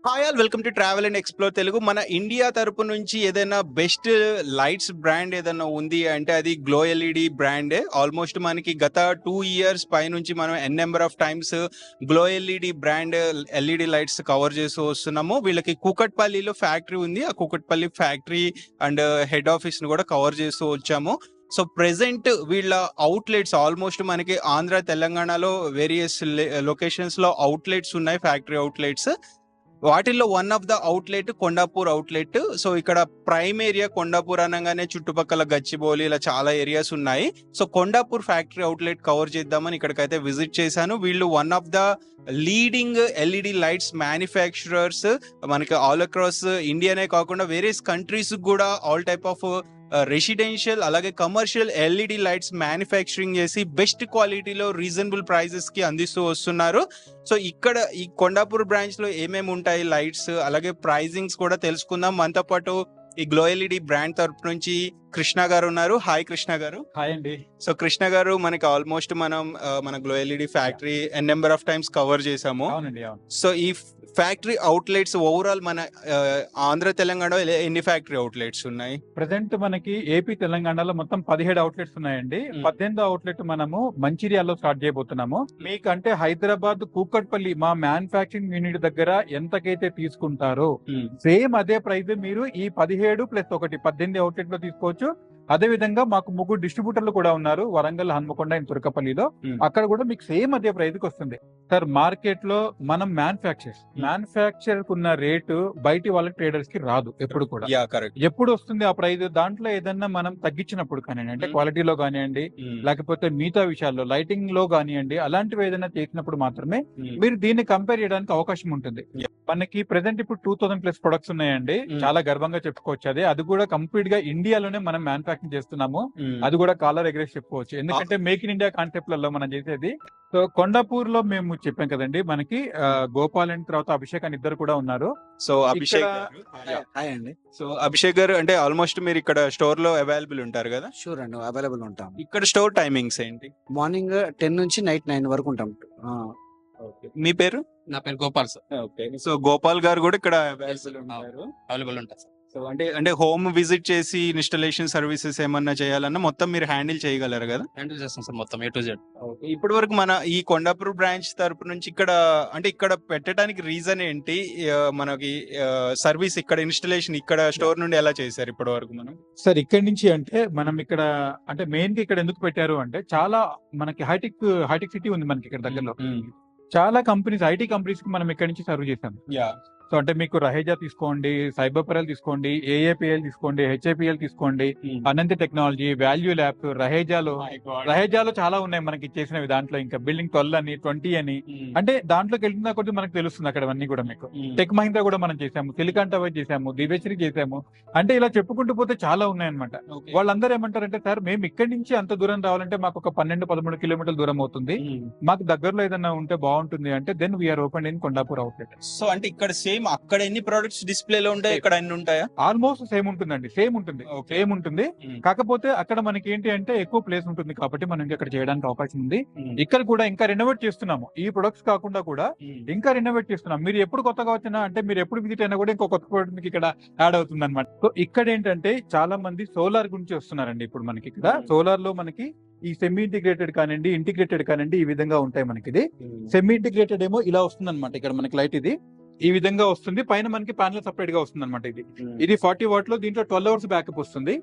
Hi all welcome to travel and explore Telugu. మన India తరపు నుంచి ఏదైనా బెస్ట్ లైట్స్ బ్రాండ్ ఏదైనా ఉంది అంటే అది గ్లో ఎల్ఈడి బ్రాండే. ఆల్మోస్ట్ మనకి గత 2 years పైనుంచి మనం N number of times Glow LED brand LED lights cover చేస్తూ వస్తున్నాము. వీళ్ళకి కూకట్పల్లిలో ఫ్యాక్టరీ ఉంది. ఆ Kukatpally factory and head office ను కూడా కవర్ చేస్తూ వచ్చాము. సో ప్రెసెంట్ వీళ్ళ అవుట్లెట్స్ ఆల్మోస్ట్ మనకి ఆంధ్ర తెలంగాణలో వేరియస్ లొకేషన్స్ లో అవుట్లెట్స్ ఉన్నాయి, ఫ్యాక్టరీ అవుట్లెట్స్. వాటిల్లో one of the outlet Kondapur outlet. So ఇక్కడ ప్రైమ్ ఏరియా కొండాపూర్ అనగానే చుట్టుపక్కల గచ్చిబౌలి ఇలా చాలా ఏరియాస్ ఉన్నాయి. So Kondapur factory outlet cover చేద్దామని ఇక్కడికైతే విజిట్ చేశాను. వీళ్ళు one of the leading LED lights manufacturers. మనకి ఆల్ అక్రాస్ ఇండియానే కాకుండా వేరియస్ కంట్రీస్ కూడా ఆల్ టైప్ ఆఫ్ రెసిడెన్షియల్ అలాగే కమర్షియల్ ఎల్ఈడి లైట్స్ మ్యానుఫ్యాక్చరింగ్ చేసి బెస్ట్ క్వాలిటీలో రీజనబుల్ ప్రైజెస్ కి అందిస్తూ వస్తున్నారు. సో ఇక్కడ ఈ కొండాపూర్ బ్రాంచ్ లో ఏమేమి ఉంటాయి లైట్స్ అలాగే ప్రైజింగ్స్ కూడా తెలుసుకుందాం. మనతో పాటు ఈ గ్లో ఎల్ఈడి బ్రాండ్ తరపు నుంచి కృష్ణ గారు ఉన్నారు. హాయ్ కృష్ణ గారు. హాయ్ అండి. సో కృష్ణ గారు, మనకి ఆల్మోస్ట్ మనం మన glow LED factory N number of times cover చేసాము. అవునండి, అవును. సో ఈ ఫ్యాక్టరీ అవుట్లెట్స్ ఓవరాల్ మన ఆంధ్ర తెలంగాణలో ఎన్ని ఫ్యాక్టరీ అవుట్లెట్స్ ఉన్నాయి? ప్రెసెంట్ మనకి ఏపీ తెలంగాణలో మొత్తం 17 అవుట్లెట్స్ ఉన్నాయండి. 18వ అవుట్లెట్ మనము మంచిర్యాలలో స్టార్ట్ చేయబోతున్నాము. మీకంటే హైదరాబాద్ కూకట్పల్లి మా మ్యానుఫ్యాక్చరింగ్ యూనిట్ దగ్గర ఎంతకైతే తీసుకుంటారో సేమ్ అదే ప్రైస్ మీరు ఈ 17+1 18 అవుట్లెట్ లో తీసుకోవచ్చు. అదే విధంగా మాకు 3 డిస్ట్రిబ్యూటర్లు కూడా ఉన్నారు, వరంగల్, హన్మకొండ, తురకపల్లిలో. అక్కడ కూడా మీకు సేమ్ అదే ప్రైస్ కి వస్తుంది. సార్ మార్కెట్ లో మనం మ్యానుఫ్యాక్చర్ కున్న రేటు బయటి వాళ్ళ ట్రేడర్స్ కి రాదు ఎప్పుడు కూడా. ఎప్పుడు వస్తుంది ఆ ప్రైస్? దాంట్లో ఏదన్నా మనం తగ్గించినప్పుడు కానివ్వండి, అంటే క్వాలిటీలో కానివ్వండి, లేకపోతే మిగతా విషయాల్లో లైటింగ్ లో కానివ్వండి, అలాంటివి ఏదైనా చేసినప్పుడు మాత్రమే మీరు దీన్ని కంపేర్ చేయడానికి అవకాశం ఉంటుంది. మనకి ప్రెసెంట్ ఇప్పుడు 2000+ ప్రొడక్ట్స్ ఉన్నాయండి. చాలా గర్వంగా చెప్పుకోవచ్చు. అది కూడా కంప్లీట్ గా ఇండియాలోనే మనం మ్యానుఫ్యాక్చరింగ్ చేస్తున్నాము. అది కూడా కాలర్ ఎగరేసి చెప్పుకోవచ్చు, ఎందుకంటే మేక్ ఇన్ ఇండియా కాన్సెప్ట్ లలో మనం చేసేది. సో కొండాపూర్ లో మేము చెప్పాం కదండి, మనకి గోపాల్ అండ్ తర్వాత అభిషేక్ అని ఇద్దరు కూడా ఉన్నారు. సో అభిషేక్ హాయ్ అండి. సో అభిషేక్ గారు, అంటే ఆల్మోస్ట్ మీరు ఇక్కడ స్టోర్ లో అవైలబుల్ ఉంటారు కదా? షూర్ అండి, అవైలబుల్ ఉంటాం. ఇక్కడ స్టోర్ టైమింగ్స్ ఏంటి? మార్నింగ్ 10 నుంచి నైట్ 9 వరకు ఉంటాం. మీ పేరు? నా పేరు Gopal sir. Okay. So Gopal గారు కూడా ఇక్కడ అవైలబుల్ ఉంటారు సార్. సో అంటే హోమ్ విజిట్ చేసి ఇన్స్టాలేషన్ సర్వీసెస్ ఏమన్నా చేయాలన్నా మొత్తం మీరు హ్యాండిల్ చేయగలరు కదా? హ్యాండిల్ చేస్తాం సార్ మొత్తం A to Z. ఇప్పటి వరకు మన ఈ కొండాపూర్ బ్రాంచ్ తరపు నుంచి ఇక్కడ పెట్టడానికి రీజన్ ఏంటి? మనకి సర్వీస్ ఇక్కడ ఇన్స్టాలేషన్ ఇక్కడ స్టోర్ నుండి ఎలా చేశారు ఇప్పటి వరకు మనం? సార్ ఇక్కడి నుంచి అంటే మనం ఇక్కడ అంటే మెయిన్ గా ఇక్కడ ఎందుకు పెట్టారు అంటే, చాలా మనకి హైటెక్ సిటీ ఉంది మనకి ఇక్కడ దగ్గరలో. చాలా కంపెనీస్, ఐటీ కంపెనీస్ కి మనం ఇక్కడ నుంచి సర్వ్ చేసాం. సో అంటే మీకు రహేజా తీసుకోండి, సైబర్పెరల్ తీసుకోండి, ఏఏపిఎల్ తీసుకోండి, హెచ్ఏపిఎల్ తీసుకోండి, అనంత టెక్నాలజీ, వాల్యూ ల్యాబ్స్, రహేజాలో చాలా ఉన్నాయి మనకి చేసినవి. దాంట్లో ఇంకా బిల్డింగ్ 12 అని 20 అని, అంటే దాంట్లోకి వెళ్తున్న కొద్ది మనకు తెలుస్తుంది అక్కడ అన్ని కూడా. మీకు టెక్ మహీంద్రా కూడా మనం చేసాము, సిలికాన్ టవర్ చేసాము, దివేశ్వరి చేసాము, అంటే ఇలా చెప్పుకుంటూ పోతే చాలా ఉన్నాయన్నమాట. వాళ్ళందరూ ఏమంటారంటే, సార్ మేము ఇక్కడి నుంచి అంత దూరం రావాలంటే మాకు ఒక 12-13 కిలోమీటర్ల దూరం అవుతుంది, మాకు దగ్గరలో ఏదైనా ఉంటే బాగుంటుంది అంటే then we are open in Kondapur outlet. So అంటే ఇక్కడ అక్కడ ఎన్ని ప్రొడక్ట్స్ డిస్ప్లే లో ఉంటాయి, ఇక్కడ అన్ని ఉంటాయా? ఆల్మోస్ట్ సేమ్ ఉంటుందండి, సేమ్ ఉంటుంది. కాకపోతే అక్కడ మనకి ఏంటి అంటే ఎక్కువ ప్లేస్ ఉంటుంది కాబట్టి మనం ఇక్కడ చేయడానికి అవకాశం ఉంది. ఇక్కడ కూడా ఇంకా రెనోవేట్ చేస్తున్నాము. ఈ ప్రొడక్ట్స్ కాకుండా కూడా ఇంకా రెనోవేట్ చేస్తున్నాం. మీరు ఎప్పుడు కొత్తగా వచ్చినా అంటే మీరు ఎప్పుడు విజిట్ అయినా కూడా ఇంకో కొత్త ప్రొడక్ట్ మీకు ఇక్కడ యాడ్ అవుతుంది అనమాట. సో ఇక్కడ ఏంటంటే చాలా మంది సోలార్ గురించి వస్తున్నారండి. ఇప్పుడు మనకి ఇక్కడ సోలార్ లో మనకి ఈ సెమీ ఇంటిగ్రేటెడ్ కానివ్వండి, ఇంటిగ్రేటెడ్ కానివ్వండి, ఈ విధంగా ఉంటాయి మనకి. ఇది సెమీ ఇంటిగ్రేటెడ్ ఏమో ఇలా వస్తుంది అనమాట. ఇక్కడ మనకి లైట్ ఇది ఈ విధంగా వస్తుంది, పైన మనకి ప్యానల్ సపరేట్ గా వస్తుంది అనమాట. ఇది 40 వాట్ లో, దీంట్లో 12 hours బ్యాకప్ వస్తుంది.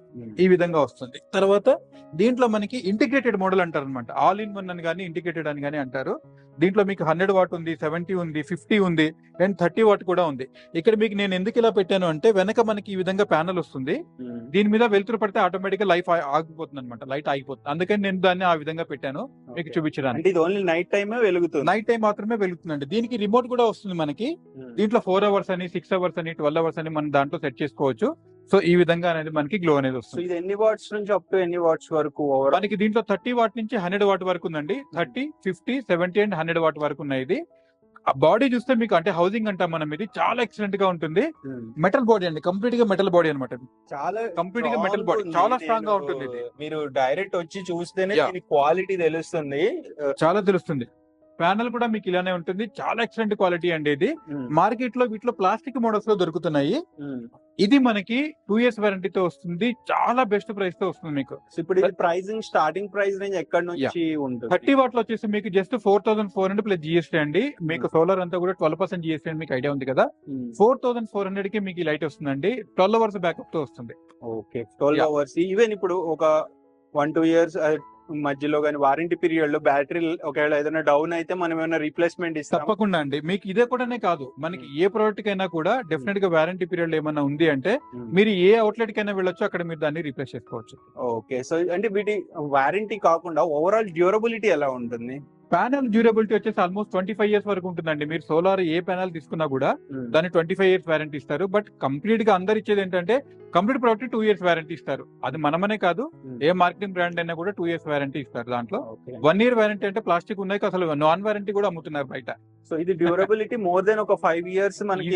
ఈ విధంగా వస్తుంది. తర్వాత దీంట్లో మనకి ఇంటిగ్రేటెడ్ మోడల్ అంటారు అనమాట. ఆల్ ఇన్ వన్ అని కానీ ఇంటిగ్రేటెడ్ అని కానీ అంటారు. దీంట్లో మీకు 100 వాట్ ఉంది, 70 ఉంది, 50 ఉంది, అండ్ 30 వాట్ కూడా ఉంది. ఇక్కడ మీకు నేను ఎందుకు ఇలా పెట్టాను అంటే, వెనక మనకి ఈ విధంగా ప్యానల్ వస్తుంది, దీని మీద వెలుతురు పడితే ఆటోమేటిక్ గా లైట్ ఆగిపోతుంది అనమాట, లైట్ ఆగిపోతుంది. అందుకని నేను దాన్ని ఆ విధంగా పెట్టాను మీకు చూపించడానికి. నైట్ టైం వెలుగుతుంది, నైట్ టైం మాత్రమే వెలుగుతుందండి. దీనికి రిమోట్ కూడా వస్తుంది మనకి. దీంట్లో 4 hours అని, 6 hours అని, 12 hours అని మనం దాంట్లో సెట్ చేసుకోవచ్చు. సో ఈ విధంగా అనేది మనకి గ్లో అనేది వస్తుంది. ఇది ఎన్ని వాట్స్ నుంచి అప్ టు ఎన్ని వాట్స్ వరకు? మనకి దీంట్లో 30 వాట్ నుంచి 100 వాట్ వరకు ఉందండి. 30, 50, 70 అండ్ 100 వాట్ వరకు ఉన్నాయి. ఇది బాడీ చూస్తే మీకు అంటే హౌసింగ్ అంటాం మనం, ఇది చాలా ఎక్సలెంట్ గా ఉంటుంది. మెటల్ బాడీ అండి, కంప్లీట్ గా మెటల్ బాడీ అనమాట. చాలా కంప్లీట్ గా మెటల్ బాడీ, చాలా స్ట్రాంగ్ గా ఉంటుంది. ఇది మీరు డైరెక్ట్ వచ్చి చూస్తేనే క్వాలిటీ తెలుస్తుంది, చాలా తెలుస్తుంది. ప్యానల్ కూడా మీకు ఇలానే ఉంటుంది, చాలా ఎక్సలెంట్ క్వాలిటీ అండి. ఇది మార్కెట్ లో వీటిలో ప్లాస్టిక్ మోడల్స్ లో దొరుకుతున్నాయి. ఇది మనకి 2 years వారంటీతో వస్తుంది, చాలా బెస్ట్ ప్రైస్ తో వస్తుంది మీకు. ఇప్పుడు ఇది ప్రైసింగ్ స్టార్టింగ్ ప్రైస్ రేంజ్ ఎక్కడ నుంచి ఉంటుంది? 30 వాట్ లో వచ్చేసి మీకు జస్ట్ 4400 ప్లస్ జిఎస్టీ అండి. మీకు సోలార్ అంతా కూడా 12% జిఎస్టీ అని మీకు ఐడియా ఉంది కదా. 4400 కి మీకు ఈ లైట్ వస్తుందండి, 12 hours బ్యాకప్ తో వస్తుంది. Okay, 12 hours. ఈవెన్ ఇప్పుడు ఒక 1-2 years మధ్యలో కానీ వారంటీ పీరియడ్ లో బ్యాటరీ ఒకవేళ ఏదైనా డౌన్ అయితే మనం ఏమైనా రీప్లేస్మెంట్ ఇస్తాం? తప్పకుండా అండి. మీకు ఇదే కూడానే కాదు, మనకి ఏ ప్రోడక్ట్ కైనా కూడా డెఫినెట్ గా వారంటీ పీరియడ్ లో ఏమైనా ఉంది అంటే మీరు ఏ అవుట్లెట్ కైనా వెళ్ళొచ్చు, అక్కడ మీరు దాన్ని రీప్లేస్ చేసుకోవచ్చు. ఓకే, సో అంటే వీటి వారంటీ కాకుండా ఓవరాల్ డ్యూరబిలిటీ ఎలా ఉంటుంది? ప్యానల్ డ్యూరబిలిటీ వచ్చేసి ఆల్మోస్ట్ 25 years వరకు ఉంటుందండి. మీరు సోలార్ ఏ ప్యానల్ తీసుకున్నా కూడా దాన్ని 25 years వారంటీ ఇస్తారు. బట్ కంప్లీట్ గా అందరు ఇచ్చేది ఏంటంటే కంప్లీట్ ప్రోడక్ట్ 2 years వారంటీ ఇస్తారు. అది మనమనే కాదు, ఏ మార్కెటింగ్ బ్రాండ్ అయినా కూడా 2 years వారంటీ ఇస్తారు. దాంట్లో 1 year వారంటీ అంటే ప్లాస్టిక్ ఉన్నాయి, అసలు నాన్ వారంటీ కూడా అమ్ముతున్నారు బయట. సో ఇది డ్యూరబిలిటీ మోర్ దెన్ ఒక 5 years మనకి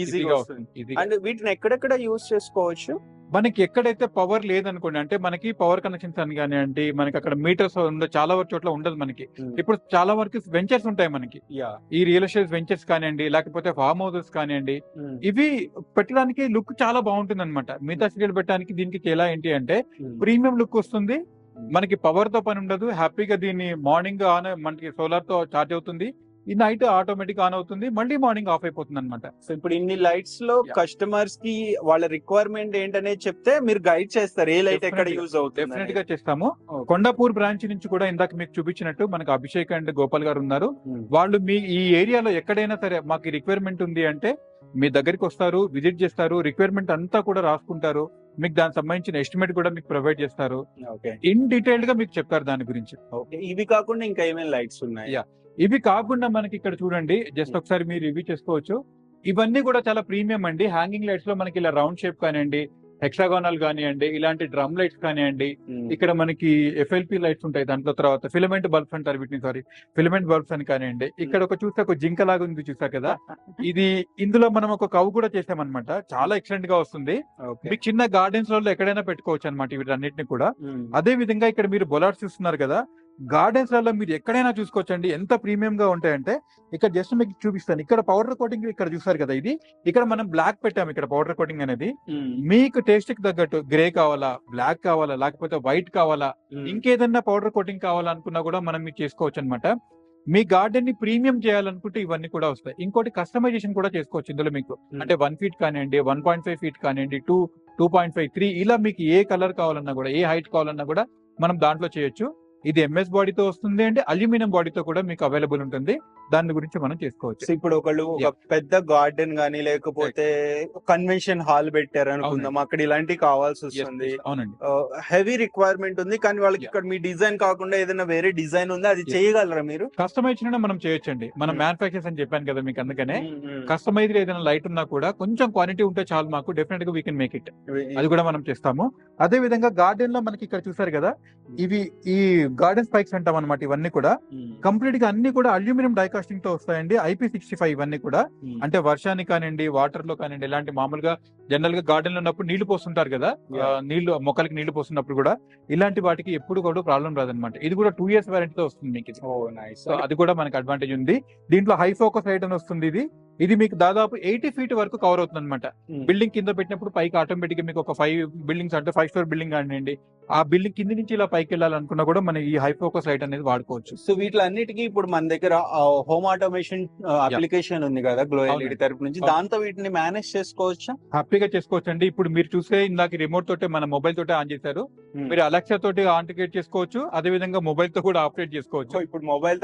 ఈజీగా వస్తుంది. అండ్ వీటిని ఎక్కడెక్కడ యూజ్ చేసుకోవచ్చు? మనకి ఎక్కడైతే పవర్ లేదనుకోండి, అంటే మనకి పవర్ కనెక్షన్స్ అని కానివ్వండి, మనకి అక్కడ మీటర్స్ చాలా వరకు చోట్ల ఉండదు మనకి. ఇప్పుడు చాలా వరకు వెంచర్స్ ఉంటాయి మనకి, ఈ రియల్ ఎస్టేట్ వెంచర్స్ కానివ్వండి, లేకపోతే ఫార్మ్ హౌసెస్ కానివ్వండి, ఇవి పెట్టడానికి లుక్ చాలా బాగుంటుంది అనమాట. మిగతా సీరియల్ పెట్టడానికి దీనికి ఎలా ఏంటి అంటే ప్రీమియం లుక్ వస్తుంది, మనకి పవర్ తో పని ఉండదు. హ్యాపీగా దీన్ని మార్నింగ్ ఆన్ మనకి సోలార్ తో చార్జ్ అవుతుంది, ఈ నైట్ ఆటోమేటిక్ ఆన్ అవుతుంది, మళ్ళీ మార్నింగ్ ఆఫ్ అయిపోతుంది అనమాట. సో ఇప్పుడు ఇన్ని లైట్స్ లో కస్టమర్స్ కి వాళ్ళ రిక్వైర్మెంట్ ఏంటనేది చెప్తే మీరు గైడ్ చేస్తారు, ఏ లైట్ ఎక్కడ యూజ్ అవుతుంది? డెఫినెట్ గా చేస్తాము. కొండాపూర్ బ్రాంచ్ నుంచి కూడా ఇందాక మీకు చూపించినట్టు మనకు అభిషేక్ అండ్ గోపాల్ గారు ఉన్నారు. వాళ్ళు మీ ఈ ఏరియాలో ఎక్కడైనా సరే మాకు రిక్వైర్మెంట్ ఉంది అంటే మీ దగ్గరికి వస్తారు, విజిట్ చేస్తారు, రిక్వైర్మెంట్ అంతా కూడా రాసుకుంటారు, మీకు దానికి సంబంధించిన ఎస్టిమేట్ కూడా మీకు ప్రొవైడ్ చేస్తారు, ఇన్ డీటెయిల్డ్ గా మీకు చెప్తారు దాని గురించి. ఇవి కాకుండా ఇంకా ఏమేమి లైట్స్ ఉన్నాయి? ఇవి కాకుండా మనకి ఇక్కడ చూడండి, జస్ట్ ఒకసారి మీరు రివ్యూ చేసుకోవచ్చు. ఇవన్నీ కూడా చాలా ప్రీమియం అండి. హ్యాంగింగ్ లైట్స్ లో మనకి ఇలా రౌండ్ షేప్ కానివ్వండి, హెక్సాగోనల్ కానివ్వండి, ఇలాంటి డ్రమ్ లైట్స్ కానివ్వండి, ఇక్కడ మనకి ఎఫ్ఎల్పి లైట్స్ ఉంటాయి, దాంట్లో తర్వాత ఫిలమెంట్ బల్బ్స్ అంటారు వీటిని, ఫిలమెంట్ బల్బ్స్ అని కానివ్వండి. ఇక్కడ ఒక చూస్తే ఒక జింక లాగా ఉంది చూసా కదా, ఇది ఇందులో మనం ఒక కవ్ కూడా చేసామన్నమాట, చాలా ఎక్సలెంట్ గా వస్తుంది. మీకు చిన్న గార్డెన్స్ లో ఎక్కడైనా పెట్టుకోవచ్చు అనమాట వీటన్నిటిని కూడా. అదే విధంగా ఇక్కడ మీరు బొలార్డ్స్ చూస్తున్నారు కదా, గార్డెన్స్ లలో మీరు ఎక్కడైనా చూసుకోవచ్చండి, ఎంత ప్రీమియం గా ఉంటాయంటే. ఇక్కడ జస్ట్ మీకు చూపిస్తాను, ఇక్కడ పౌడర్ కోటింగ్ ఇక్కడ చూసారు కదా, ఇది ఇక్కడ మనం బ్లాక్ పెట్టాము, ఇక్కడ పౌడర్ కోటింగ్ అనేది. మీకు టేస్ట్ కి తగ్గట్టు గ్రే కావాలా, బ్లాక్ కావాలా, లేకపోతే వైట్ కావాలా, ఇంకేదన్నా పౌడర్ కోటింగ్ కావాలనుకున్నా కూడా మనం మీకు చేసుకోవచ్చు అనమాట. మీ గార్డెన్ ని ప్రీమియం చేయాలనుకుంటే ఇవన్నీ కూడా వస్తాయి. ఇంకోటి కస్టమైజేషన్ కూడా చేసుకోవచ్చు ఇందులో మీకు, అంటే 1 feet కానివ్వండి, 1.5 feet కానివ్వండి, 2.5, 3 ఇలా మీకు ఏ కలర్ కావాలన్నా కూడా, ఏ హైట్ కావాలన్నా కూడా మనం దాంట్లో చేయొచ్చు. ఇది ఎంఎస్ బాడీతో వస్తుంది అంటే అల్యూమినియం బాడీతో కూడా మీకు అవైలబుల్ ఉంటుంది, దాని గురించి మనం చేసుకోవచ్చు. ఇప్పుడు ఒకళ్ళు ఒక పెద్ద గార్డెన్ గానీ లేకపోతే కన్వెన్షన్ హాల్ పెట్టారు అనుకుందాం, అక్కడ ఇలాంటివి కావాల్సి వస్తుంది. అవునండి, హెవీ రిక్వైర్మెంట్ ఉంది, కానీ వాళ్ళకి ఇక్కడ మీ డిజైన్ కాకుండా ఏదైనా వేరే డిజైన్ ఉంది, అది చేయగలరా మీరు? కస్టమైజేషన్ మనం చేయొచ్చండి, మనం మ్యానుఫాక్చర్స్ అని చెప్పాను కదా మీకు, అందుకనే కస్టమైజ్డ్ ఏదైనా లైట్ ఉన్నా కూడా కొంచెం క్వాలిటీ ఉంటే చాలు మాకు, డెఫినెట్ గా వీ కెన్ మేక్ ఇట్, అది కూడా మనం చేస్తాము. అదే విధంగా గార్డెన్ లో మనకి ఇక్కడ చూసారు కదా, ఇవి ఈ గార్డెన్ స్పైక్స్ అంటాం అనమాట. ఇవన్నీ కూడా కంప్లీట్ గా అన్ని కూడా అల్యూమినియం డైకాస్టింగ్ తో వస్తాయండి, IP65 ఇవన్నీ కూడా. అంటే వర్షానికి కానివ్వండి, వాటర్ లో కానివ్వండి, ఇలాంటి మామూలుగా జనరల్ గా గార్డెన్ లో ఉన్నప్పుడు నీళ్లు పోస్తుంటారు కదా, నీళ్లు మొక్కలకి నీళ్లు పోస్తున్నప్పుడు కూడా ఇలాంటి వాటికి ఎప్పుడు కూడా ప్రాబ్లం రాదనమాట. ఇది కూడా 2 years వారంటీతో వస్తుంది మీకు. సో అది కూడా మనకి అడ్వాంటేజ్ ఉంది. దీంట్లో హై ఫోకస్ లైట్ అని వస్తుంది, ఇది మీకు దాదాపు 80 feet వరకు కవర్ అవుతుంది అనమాట. బిల్డింగ్ కింద పెట్టినప్పుడు పైకి ఆటోమేటిక్ గా మీకు ఒక 5 buildings అంటే 5 story బిల్డింగ్ కానివ్వండి, ఆ బిల్డింగ్ కింద నుంచి ఇలా పైకి వెళ్ళాలనుకున్నా కూడా మనం ఈ హై ఫోకస్ లైట్ అనేది వాడుకోవచ్చు. సో వీటిలన్నిటికీ ఇప్పుడు మన దగ్గర హోమ్ ఆటోమేషన్ అప్లికేషన్ ఉంది కదా గ్లో ఎల్ఈడి తరపు నుంచి, దాంతో వీటిని మేనేజ్ చేసుకోవచ్చా? హ్యాపీగా చేసుకోవచ్చు అండి. ఇప్పుడు మీరు చూస్తే ఇందాక రిమోట్ తోటే మన మొబైల్ తోటే ఆన్ చేశారు, మీరు అలెక్సా తోటి ఆంటికేట్ చేసుకోవచ్చు, అదే విధంగా మొబైల్ తో కూడా ఆపరేట్ చేసుకోవచ్చు. ఇప్పుడు మొబైల్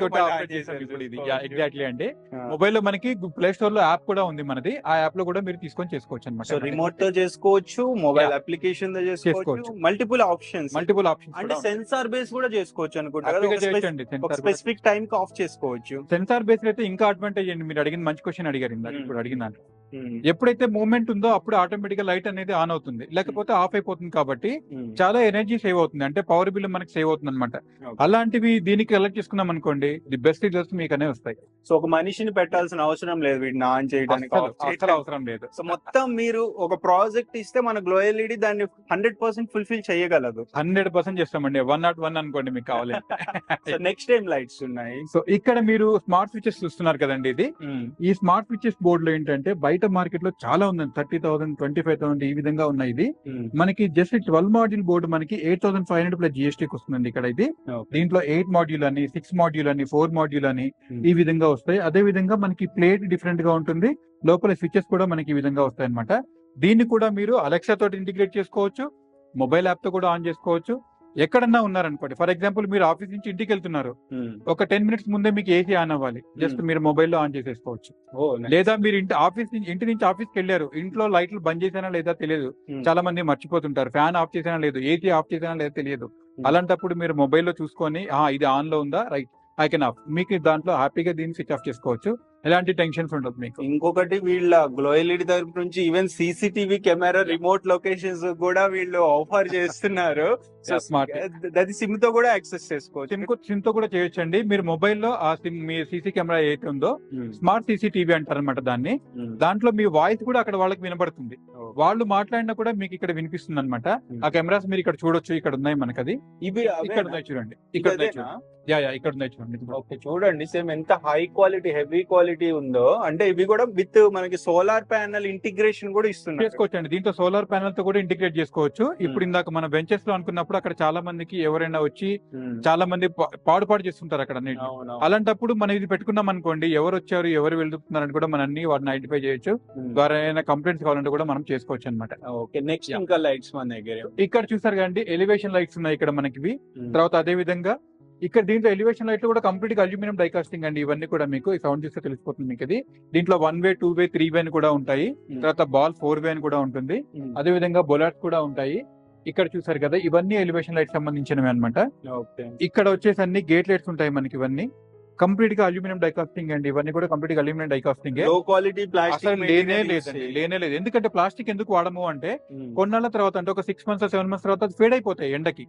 తోటి ఆపరేట్ చేసాం ఇప్పుడు ఇది. ఎగ్జాక్ట్లీ అండి, మొబైల్ లో మనకి ప్లే స్టోర్ లో యాప్ కూడా ఉంది మనది, ఆ యాప్ లో కూడా మీరు తీసుకొని చేసుకోవచ్చు అనమాట. సో రిమోట్ తో చేసుకోవచ్చు, మొబైల్ అప్లికేషన్ తో చేసుకోవచ్చు, మల్టిపుల్ ఆప్షన్స్. అంటే సెన్సార్ బేస్ కూడా చేసుకోవచ్చు అనుకుంటా, స్పెసిఫిక్ టైం కి ఆఫ్ చేసుకోవచ్చు. సెన్సార్ బేస్ అయితే ఇంకా అడ్వాంటేజ్ అండి, మీరు అడిగిన మంచి క్వశ్చన్ అడిగారు ఇందాక, ఇప్పుడు అడిగిన దాంట్లో ఎప్పుడైతే మూవ్మెంట్ ఉందో అప్పుడు ఆటోమేటిక్ గా లైట్ అనేది ఆన్ అవుతుంది, లేకపోతే ఆఫ్ అయిపోతుంది. కాబట్టి చాలా ఎనర్జీ సేవ్ అవుతుంది, అంటే పవర్ బిల్ మనకి సేవ్ అవుతుంది అనమాట. అలాంటివి దీనికి కలెక్ట్ చేసుకున్నాం అనుకోండి, ది బెస్ట్ రిజల్ట్స్ మీకు అనే వస్తాయి. సో ఒక మనిషిని పెట్టాల్సిన అవసరం లేదు వీటిని ఆన్ చేయడానికి, అసలు అవసరం లేదు. సో మొత్తం మీరు ఒక ప్రాజెక్ట్ ఇస్తే మన గ్లో ఎల్ఈడి దాన్ని 100% ఫుల్ఫిల్ చేయగలదు. 100% చేస్తామండి, 101 అనుకోండి మీకు కావాలి. సో నెక్స్ట్ టైం లైట్స్ ఉన్నాయి. సో ఇక్కడ మీరు స్మార్ట్ స్విచెస్ చూస్తున్నారు కదండి, ఇది ఈ స్మార్ట్ స్విచెస్ బోర్డు లో ఏంటంటే బయట మార్కెట్ లో చాలా ఉందండి, 30,000 25,000 ఈ విధంగా ఉన్నాయి. ఇది మనకి జస్ట్ 12 మాడ్యూల్ బోర్డు మనకి 8,500 ప్లస్ జిఎస్టీకి వస్తుందండి ఇక్కడ. ఇది దీంట్లో 8 మాడ్యూల్ అని, 6 మాడ్యూల్ అని, 4 మాడ్యూల్ అని ఈ విధంగా వస్తాయి. అదే విధంగా మనకి ప్లేట్ డిఫరెంట్ గా ఉంటుంది, లోపల స్విచెస్ కూడా మనకి ఈ విధంగా వస్తాయి అనమాట. దీన్ని కూడా మీరు అలెక్సా తోటి ఇంటిగ్రేట్ చేసుకోవచ్చు, మొబైల్ యాప్ తో కూడా ఆన్ చేసుకోవచ్చు. ఎక్కడన్నా ఉన్నారనుకోండి, ఫర్ ఎగ్జాంపుల్ మీరు ఆఫీస్ నుంచి ఇంటికి వెళ్తున్నారు, ఒక 10 మినిట్స్ ముందే మీకు ఏసీ ఆన్ అవ్వాలి, జస్ట్ మీరు మొబైల్లో ఆన్ చేసేసుకోవచ్చు. లేదా మీరు ఇంటి నుంచి ఆఫీస్కి వెళ్ళారు, ఇంట్లో లైట్లు బంద్ చేసానా లేదా తెలియదు, చాలా మంది మర్చిపోతుంటారు, ఫ్యాన్ ఆఫ్ చేసానా లేదు, ఏసీ ఆఫ్ చేసానా లేదా తెలియదు. అలాంటప్పుడు మీరు మొబైల్లో చూసుకొని ఇది ఆన్ లో ఉందా, రైట్ ఐ కెన్ ఆఫ్, మీకు దాంట్లో హ్యాపీగా దీన్ని స్విచ్ ఆఫ్ చేసుకోవచ్చు. ఎలాంటి టెన్షన్స్ ఉండదు మీకు. ఇంకొకటి వీళ్ళ గ్లో ఎల్ఈడి తరపు నుంచి even CCTV camera remote locations కూడా వీళ్ళు ఆఫర్ చేస్తున్నారు. సో అది సిమ్ తో కూడా యాక్సెస్ చేసుకోవచ్చు. సిమ్ తో కూడా చేయొచ్చండి. మీరు మొబైల్లో ఆ సిమ్, మీ సీసీ కెమెరా ఏదైతే ఉందో స్మార్ట్ సీసీటీవీ అంటారు అనమాట దాన్ని, దాంట్లో మీ వాయిస్ కూడా అక్కడ వాళ్ళకి వినపడుతుంది, వాళ్ళు మాట్లాడినా కూడా మీకు ఇక్కడ వినిపిస్తుంది అనమాట. ఆ కెమెరాస్ మీరు ఇక్కడ చూడొచ్చు, ఇక్కడ ఉన్నాయి మనకి. అది ఇవి ఇక్కడ ఉన్నాయి చూడండి, ఇక్కడ ఉన్నాయి ఇక్కడ ఉన్నాయి చూడండి. ఓకే, చూడండి సేమ్ ఎంత హై క్వాలిటీ హెవీ క్వాలిటీ ఉందో. అంటే ఇవి కూడా విత్ మనకి సోలార్ ప్యానల్ ఇంటిగ్రేషన్ కూడా ఇస్తున్నారు. చేసుకోవచ్చండి, దీంట్లో సోలార్ ప్యానల్ తో కూడా ఇంటిగ్రేట్ చేసుకోవచ్చు. ఇప్పుడు ఇందాక మన బెంచెస్ లో అనుకున్నప్పుడు అక్కడ చాలా మందికి ఎవరైనా వచ్చి చాలా మంది పాడు చేస్తుంటారు అక్కడ. అలాంటప్పుడు మనం ఇది పెట్టుకున్నాం అనుకోండి, ఎవరు వచ్చారు ఎవరు వెళ్తున్నారని కూడా మనం అన్ని వాటిని ఐడెంటిఫై చేయొచ్చు. ద్వారా ఏమైనా కంప్లైంట్స్ కావాలంటే కూడా మనం చేసుకోవచ్చు అనమాట. ఓకే, నెక్స్ట్ ఇంకా లైట్స్ మన దగ్గర ఇక్కడ చూసారు కదండి, ఎలివేషన్ లైట్స్ ఉన్నాయి ఇక్కడ మనకి. తర్వాత అదే విధంగా ఇక్కడ దీంట్లో ఎలివేషన్ లైట్లు కూడా కంప్లీట్ గా అల్యూమినియం డైకాస్టింగ్ అండి. ఇవన్నీ కూడా మీకు సౌండ్ చూస్తే తెలిసిపోతుంది మీకు. ఇది దీంట్లో 1 వే 2 వే 3 వే అని కూడా ఉంటాయి, తర్వాత బాల్ 4 వే అని కూడా ఉంటుంది, అదే విధంగా బొలాట్స్ కూడా ఉంటాయి. ఇక్కడ చూసారు కదా, ఇవన్నీ ఎలివేషన్ లైట్ సంబంధించినవి అనమాట. ఇక్కడ వచ్చేసి అన్ని గేట్ లైట్స్ ఉంటాయి మనకి. ఇవన్నీ కంప్లీట్ గా అల్యూమినియం డైకాస్టింగ్ అండి, ఇవన్నీ కూడా కంప్లీట్ గా అల్యూమినియం డైకాస్టింగ్. లో క్వాలిటీ ప్లాస్టిక్ లేనే లేదు. ఎందుకంటే ప్లాస్టిక్ ఎందుకు వాడము అంటే కొన్నాళ్ళ తర్వాత, అంటే ఒక 6 మంత్స్ 7 మంత్స్ తర్వాత ఫేడ్ అయిపోతాయి ఎండకి.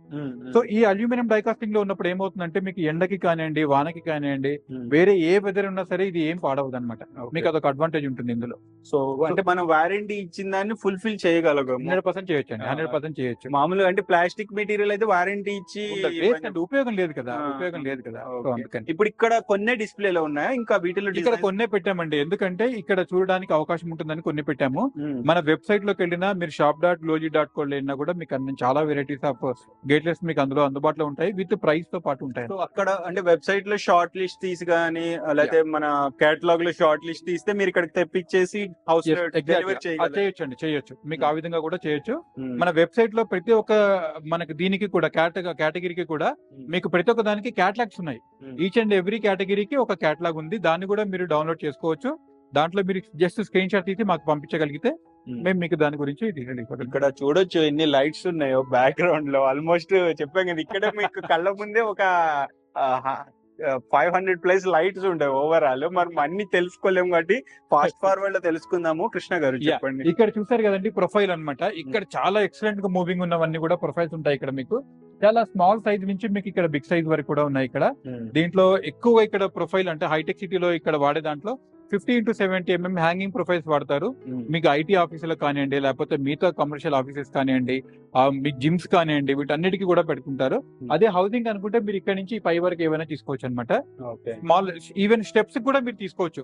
సో ఈ అల్యూమినియం డైకాస్టింగ్ లో ఉన్నప్పుడు ఏమవుతుందంటే మీకు ఎండకి కానివ్వండి, వానకి కానివ్వండి, వేరే ఏ వెదర్ ఉన్నా సరే ఇది ఏం పాడవదు అనమాట. మీకు అదొక అడ్వాంటేజ్ ఉంటుంది ఇందులో. సో అంటే మనం వారంటీ ఇచ్చిన దాన్ని ఫుల్ఫిల్ చేయగలగం. 100% చేయొచ్చు అండి, 100% చేయొచ్చు. మామూలుగా అంటే ప్లాస్టిక్ మెటీరియల్ అయితే వారంటీ ఇచ్చి ఉపయోగం లేదు కదా, ఇప్పుడు ఇక్కడ కొన్నే డిస్ప్లేలో ఉన్నాయా, ఇంకా వీటిలో ఇక్కడ కొన్నే పెట్టామండి. ఎందుకంటే ఇక్కడ చూడడానికి అవకాశం ఉంటుందని కొన్ని పెట్టాము. మన వెబ్సైట్ లోకి వెళ్ళినా, మీరు shop.glogy.co వెళ్ళినా కూడా మీకు అన్ని చాలా వెరైటీస్ ఆఫ్ గేట్లెస్ మీకు అందులో అందుబాటులో ఉంటాయి, విత్ ప్రైస్ తో పాటు ఉంటాయి. సో అక్కడ అంటే వెబ్సైట్ లో షార్ట్ లిస్ట్ తీసి గానీ, లేకపోతే మన కేటలాగ్ లో షార్ట్ లిస్ట్ తీస్తే మీరు ఇక్కడికి తెప్పించేసి హౌస్ డెలివరీ చేయొచ్చు. మీకు ఆ విధంగా కూడా చేయొచ్చు. మన వెబ్సైట్ లో ప్రతి ఒక్క మనకి దీనికి కూడా కేటగిరీకి కూడా మీకు ప్రతి ఒక్క దానికి క్యాటలాగ్స్ ఉన్నాయి. ఈచ్ అండ్ ఎవ్రీ కేటగిరీకి ఒక క్యాటలాగ్ ఉంది, దాన్ని కూడా మీరు డౌన్లోడ్ చేసుకోవచ్చు. దాంట్లో మీరు జస్ట్ స్క్రీన్ షాట్ తీసి మాకు పంపించగలిగితే మేము మీకు దాని గురించి ఇక్కడ చూడొచ్చు ఎన్ని లైట్స్ ఉన్నాయో బ్యాక్గ్రౌండ్ లో. ఆల్మోస్ట్ చెప్పాం కదా, ఇక్కడ మీకు కళ్ళ ముందే ఒక 500+ లైట్స్ ఉంటాయి ఓవరాల్. మనం అన్ని తెలుసుకోలేము కాబట్టి ఫాస్ట్ ఫార్వర్డ్ లో తెలుసుకుందాము. కృష్ణ గారు చెప్పండి. ఇక్కడ చూసారు కదండి ప్రొఫైల్ అన్నమాట. ఇక్కడ చాలా ఎక్సలెంట్ గా మూవింగ్ ఉన్నవన్నీ కూడా ప్రొఫైల్స్ ఉంటాయి. ఇక్కడ మీకు చాలా స్మాల్ సైజ్ నుంచి మీకు ఇక్కడ బిగ్ సైజ్ వరకు కూడా ఉన్నాయి. ఇక్కడ దీంట్లో ఎక్కువగా ఇక్కడ ప్రొఫైల్ అంటే హైటెక్ సిటీలో ఇక్కడ వాడే దాంట్లో 50x70 mm హ్యాంగింగ్ ప్రొఫైల్స్ వాడతారు. మీకు ఐటీ ఆఫీసులకు కానివ్వండి, లేకపోతే మిగతా కమర్షియల్ ఆఫీసెస్ కానివ్వండి, మీ జిమ్స్ కానివ్వండి, వీటన్నిటికీ కూడా పెట్టుకుంటారు. అదే హౌసింగ్ అనుకుంటే మీరు ఇక్కడ నుంచి పై వరకు ఏమైనా తీసుకోవచ్చు అనమాట. స్మాల్ ఈవెన్ స్టెప్స్ కూడా మీరు తీసుకోవచ్చు.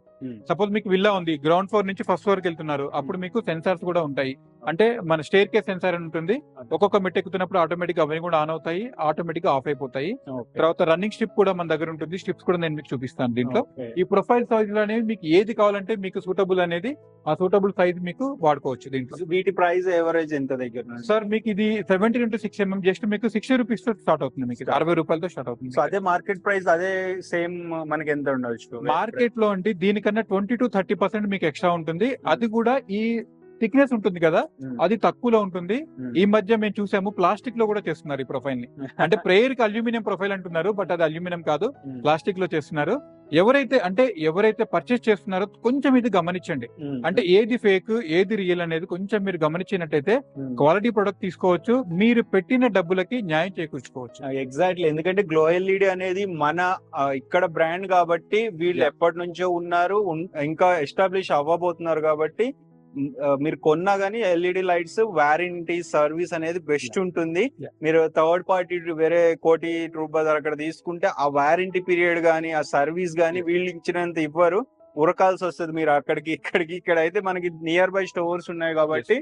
సపోజ్ మీకు విల్లా ఉంది, గ్రౌండ్ ఫ్లోర్ నుంచి ఫస్ట్ ఫ్లోర్ కి వెళ్తున్నారు, అప్పుడు మీకు సెన్సార్స్ కూడా ఉంటాయి. అంటే మన స్టేర్ కేస్ సెన్సార్ అని ఉంటుంది, ఒక్కొక్క మెట్టు ఎక్కుతున్నప్పుడు ఆటోమేటిక్ అవన్నీ కూడా ఆన్ అవుతాయి, ఆటోమేటిక్ గా ఆఫ్ అయిపోతాయి. తర్వాత రన్నింగ్ స్ట్రిప్ కూడా మన దగ్గర ఉంటుంది, స్ట్రిప్స్ కూడా నేను మీకు చూపిస్తాను. దీంట్లో ఈ ప్రొఫైల్ సైజ్ లో అనేవి మీకు ఏది కావాలంటే మీకు సూటబుల్ అనేది ఆ సూటబుల్ సైజ్ మీకు వాడుకోవచ్చు. దీంట్లో వీటి ప్రైస్ ఎవరేజ్ ఎంత దగ్గర? సార్ మీకు ఇది 70x6 mm జస్ట్ మీకు 60 రూపీస్ తో స్టార్ట్ అవుతుంది, మీకు 60 రూపాయలతో స్టార్ట్ అవుతుంది. సో అదే మార్కెట్ ప్రైస్ అదే సేమ్ మనకి ఎంత ఉండొచ్చు మార్కెట్ లో? అంటే దీనికన్నా 20 to 30% మీకు ఎక్స్ట్రా ఉంటుంది. అది కూడా ఈ థిక్నెస్ ఉంటుంది కదా అది తక్కువలో ఉంటుంది. ఈ మధ్య మేము చూసాము ప్లాస్టిక్ లో కూడా చేస్తున్నారు ఈ ప్రొఫైల్ ని. అంటే ప్రేయర్ కి అల్యూమినియం ప్రొఫైల్ అంటున్నారు, బట్ అది అల్యూమినియం కాదు, ప్లాస్టిక్ లో చేస్తున్నారు. ఎవరైతే పర్చేస్ చేస్తున్నారో కొంచెం ఇది గమనించండి. అంటే ఏది ఫేక్ ఏది రియల్ అనేది కొంచెం మీరు గమనించినట్టయితే క్వాలిటీ ప్రొడక్ట్ తీసుకోవచ్చు, మీరు పెట్టిన డబ్బులకి న్యాయం చేకూర్చుకోవచ్చు. ఎగ్జాక్ట్లీ, ఎందుకంటే గ్లో ఎల్ఈడి అనేది మన ఇక్కడ బ్రాండ్ కాబట్టి వీళ్ళు ఎప్పటి నుంచో ఉన్నారు, ఇంకా ఎస్టాబ్లిష్ అవ్వబోతున్నారు కాబట్టి మీరు కొన్నా గానీ ఎల్ఈడి లైట్స్ వారంటీ సర్వీస్ అనేది బెస్ట్ ఉంటుంది. మీరు థర్డ్ పార్టీ వేరే కోటి రూపాయలు అక్కడ తీసుకుంటే ఆ వారంటీ పీరియడ్ గానీ ఆ సర్వీస్ గానీ వీళ్ళు ఇచ్చినంత ఇవ్వరు, ఉరకాల్సి వస్తుంది మీరు అక్కడికి ఇక్కడికి. ఇక్కడ అయితే మనకి నియర్ బై స్టోర్స్ ఉన్నాయి కాబట్టి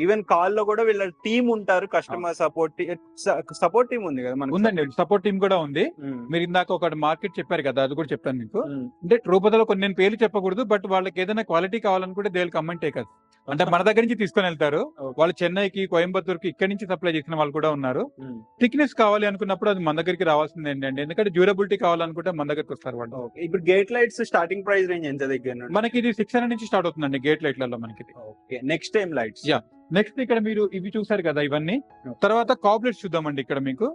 ఈవెన్ కాల్ లో కూడా వీళ్ళ టీం ఉంటారు, కస్టమర్ సపోర్ట్ టీం ఉంది కదా మనకు. ఉందండి, సపోర్ట్ టీం కూడా ఉంది. మీరు ఇందాక ఒక మార్కెట్ చెప్పారు కదా, అది కూడా చెప్పాను మీకు. అంటే రూపదలో కొన్ని నేను పేర్లు చెప్పకూడదు, బట్ వాళ్ళకి ఏదైనా క్వాలిటీ కావాలనుకుంటే they will come and take us. అంటే మన దగ్గర నుంచి తీసుకొని వెళ్తారు వాళ్ళు. చెన్నైకి, కోయంబత్తూర్కి ఇక్కడ నుంచి సప్లై చేసిన వాళ్ళు కూడా ఉన్నారు. థిక్నెస్ కావాలి అనుకున్నప్పుడు అది మన దగ్గరికి రావాల్సిందే అండి, ఎందుకంటే డ్యూరబిలిటీ కావాలనుకుంటే మన దగ్గరికి వస్తారు వాళ్ళు. ఇప్పుడు gate lights starting price range ఎంత దగ్గర? మనకి ఇది 600 నుంచి స్టార్ట్ అవుతుందండి గేట్ లైట్లలో మనకి. Next time lights. నెక్స్ట్ ఇక్కడ మీరు ఇవి చూసారు కదా ఇవన్నీ. తర్వాత కాబ్ లైట్స్ చూద్దామండి. ఇక్కడ మీకు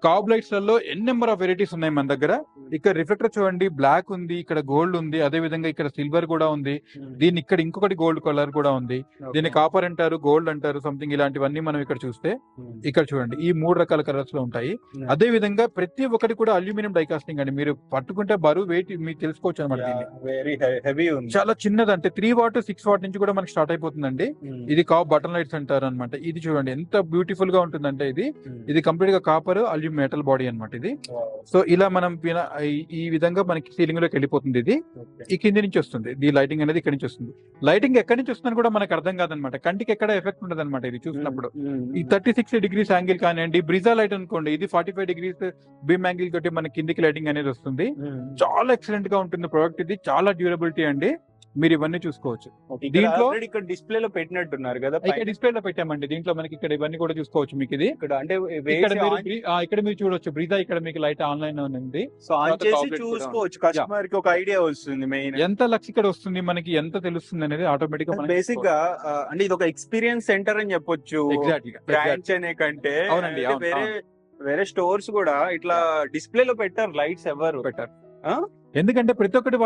కాబ్ లైట్స్ లలో ఎన్ నెంబర్ ఆఫ్ వెరైటీస్ ఉన్నాయి మన దగ్గర. ఇక్కడ రిఫ్లెక్టర్ చూడండి, బ్లాక్ ఉంది, ఇక్కడ గోల్డ్ ఉంది, అదే విధంగా ఇక్కడ సిల్వర్ కూడా ఉంది. దీని ఇక్కడ ఇంకొకటి గోల్డ్ కలర్ కూడా ఉంది. దీన్ని కాపర్ అంటారు, గోల్డ్ అంటారు, సంథింగ్ ఇలాంటివన్నీ మనం ఇక్కడ చూస్తే ఇక్కడ చూడండి ఈ 3 రకాల కలర్స్ లో ఉంటాయి. అదే విధంగా ప్రతి ఒక్కటి కూడా అల్యూమినియం డైకాస్టింగ్ అండి. మీరు పట్టుకుంటే బరువు వెయిట్ మీకు తెలుసుకోవచ్చు అనమాట. చాలా చిన్నది, అంటే 3 వాట్ 6 వాట్ నుంచి కూడా మనకి స్టార్ట్ అయిపోతుందండి. ఇది బటన్ లైట్స్ అంటారు అనమాట. ఇది చూడండి ఎంత బ్యూటిఫుల్ గా ఉంటుందంటే ఇది కంప్లీట్ గా కాపర్ అల్యూమినియం మెటల్ బాడీ అనమాట ఇది. సో ఇలా మనం ఈ విధంగా మనకి సీలింగ్ లోకి వెళ్ళిపోతుంది. ఇది ఈ కింది నుంచి వస్తుంది, ఈ లైటింగ్ అనేది ఇక్కడ నుంచి వస్తుంది. లైటింగ్ ఎక్కడి నుంచి వస్తుందని కూడా మనకు అర్థం కాదనమాట, కంటికి ఎక్కడ ఎఫెక్ట్ ఉండదు అనమాట ఇది చూసినప్పుడు. ఈ 36 డిగ్రీస్ యాంగిల్ కానివ్వండి, బ్రిజా లైట్ అనుకోండి, ఇది 45 డిగ్రీస్ బీమ్ యాంగిల్ తోటి మన కిందికి లైటింగ్ అనేది వస్తుంది. చాలా ఎక్సలెంట్ గా ఉంటుంది ప్రోడక్ట్. ఇది చాలా డ్యూరబిలిటీ అండి, మీరు ఇవన్నీ చూసుకోవచ్చు. దీంట్లో ఇక్కడ డిస్ప్లే లో పెట్టినట్టున్నారు కదా, ఇక్కడ డిస్ప్లే లో పెట్టామండి. దీంట్లో మనకి ఇక్కడ ఇవన్నీ కూడా చూసుకోవచ్చు మీకు. ఇది ఇక్కడ అంటే ఇక్కడ మీరు చూడొచ్చు బ్రీజా, ఇక్కడ మీకు లైట్ ఆన్లైన్ ఉంది. సో ఆన్ చేసి చూసుకోవచ్చు, కస్టమర్ కి ఒక ఐడియా వస్తుంది. మెయిన్ ఎంత లక్స్ ఇక్కడ వస్తుంది మనకి, ఎంత తెలుస్తుంది అనేది ఆటోమేటిక్ గా బేసిక్ గా అంటే ఇది ఒక ఎక్స్పీరియన్స్ సెంటర్ అని చెప్పొచ్చు. ఎగ్జాక్ట్లీ బ్రాంచ్ అనే కంటే. అవునండి, వేరే స్టోర్స్ కూడా ఇట్లా డిస్ప్లే లో పెట్టారు లైట్స్, ఎవరు పెట్టారు. ఎందుకంటే ప్రతి ఒక్కటి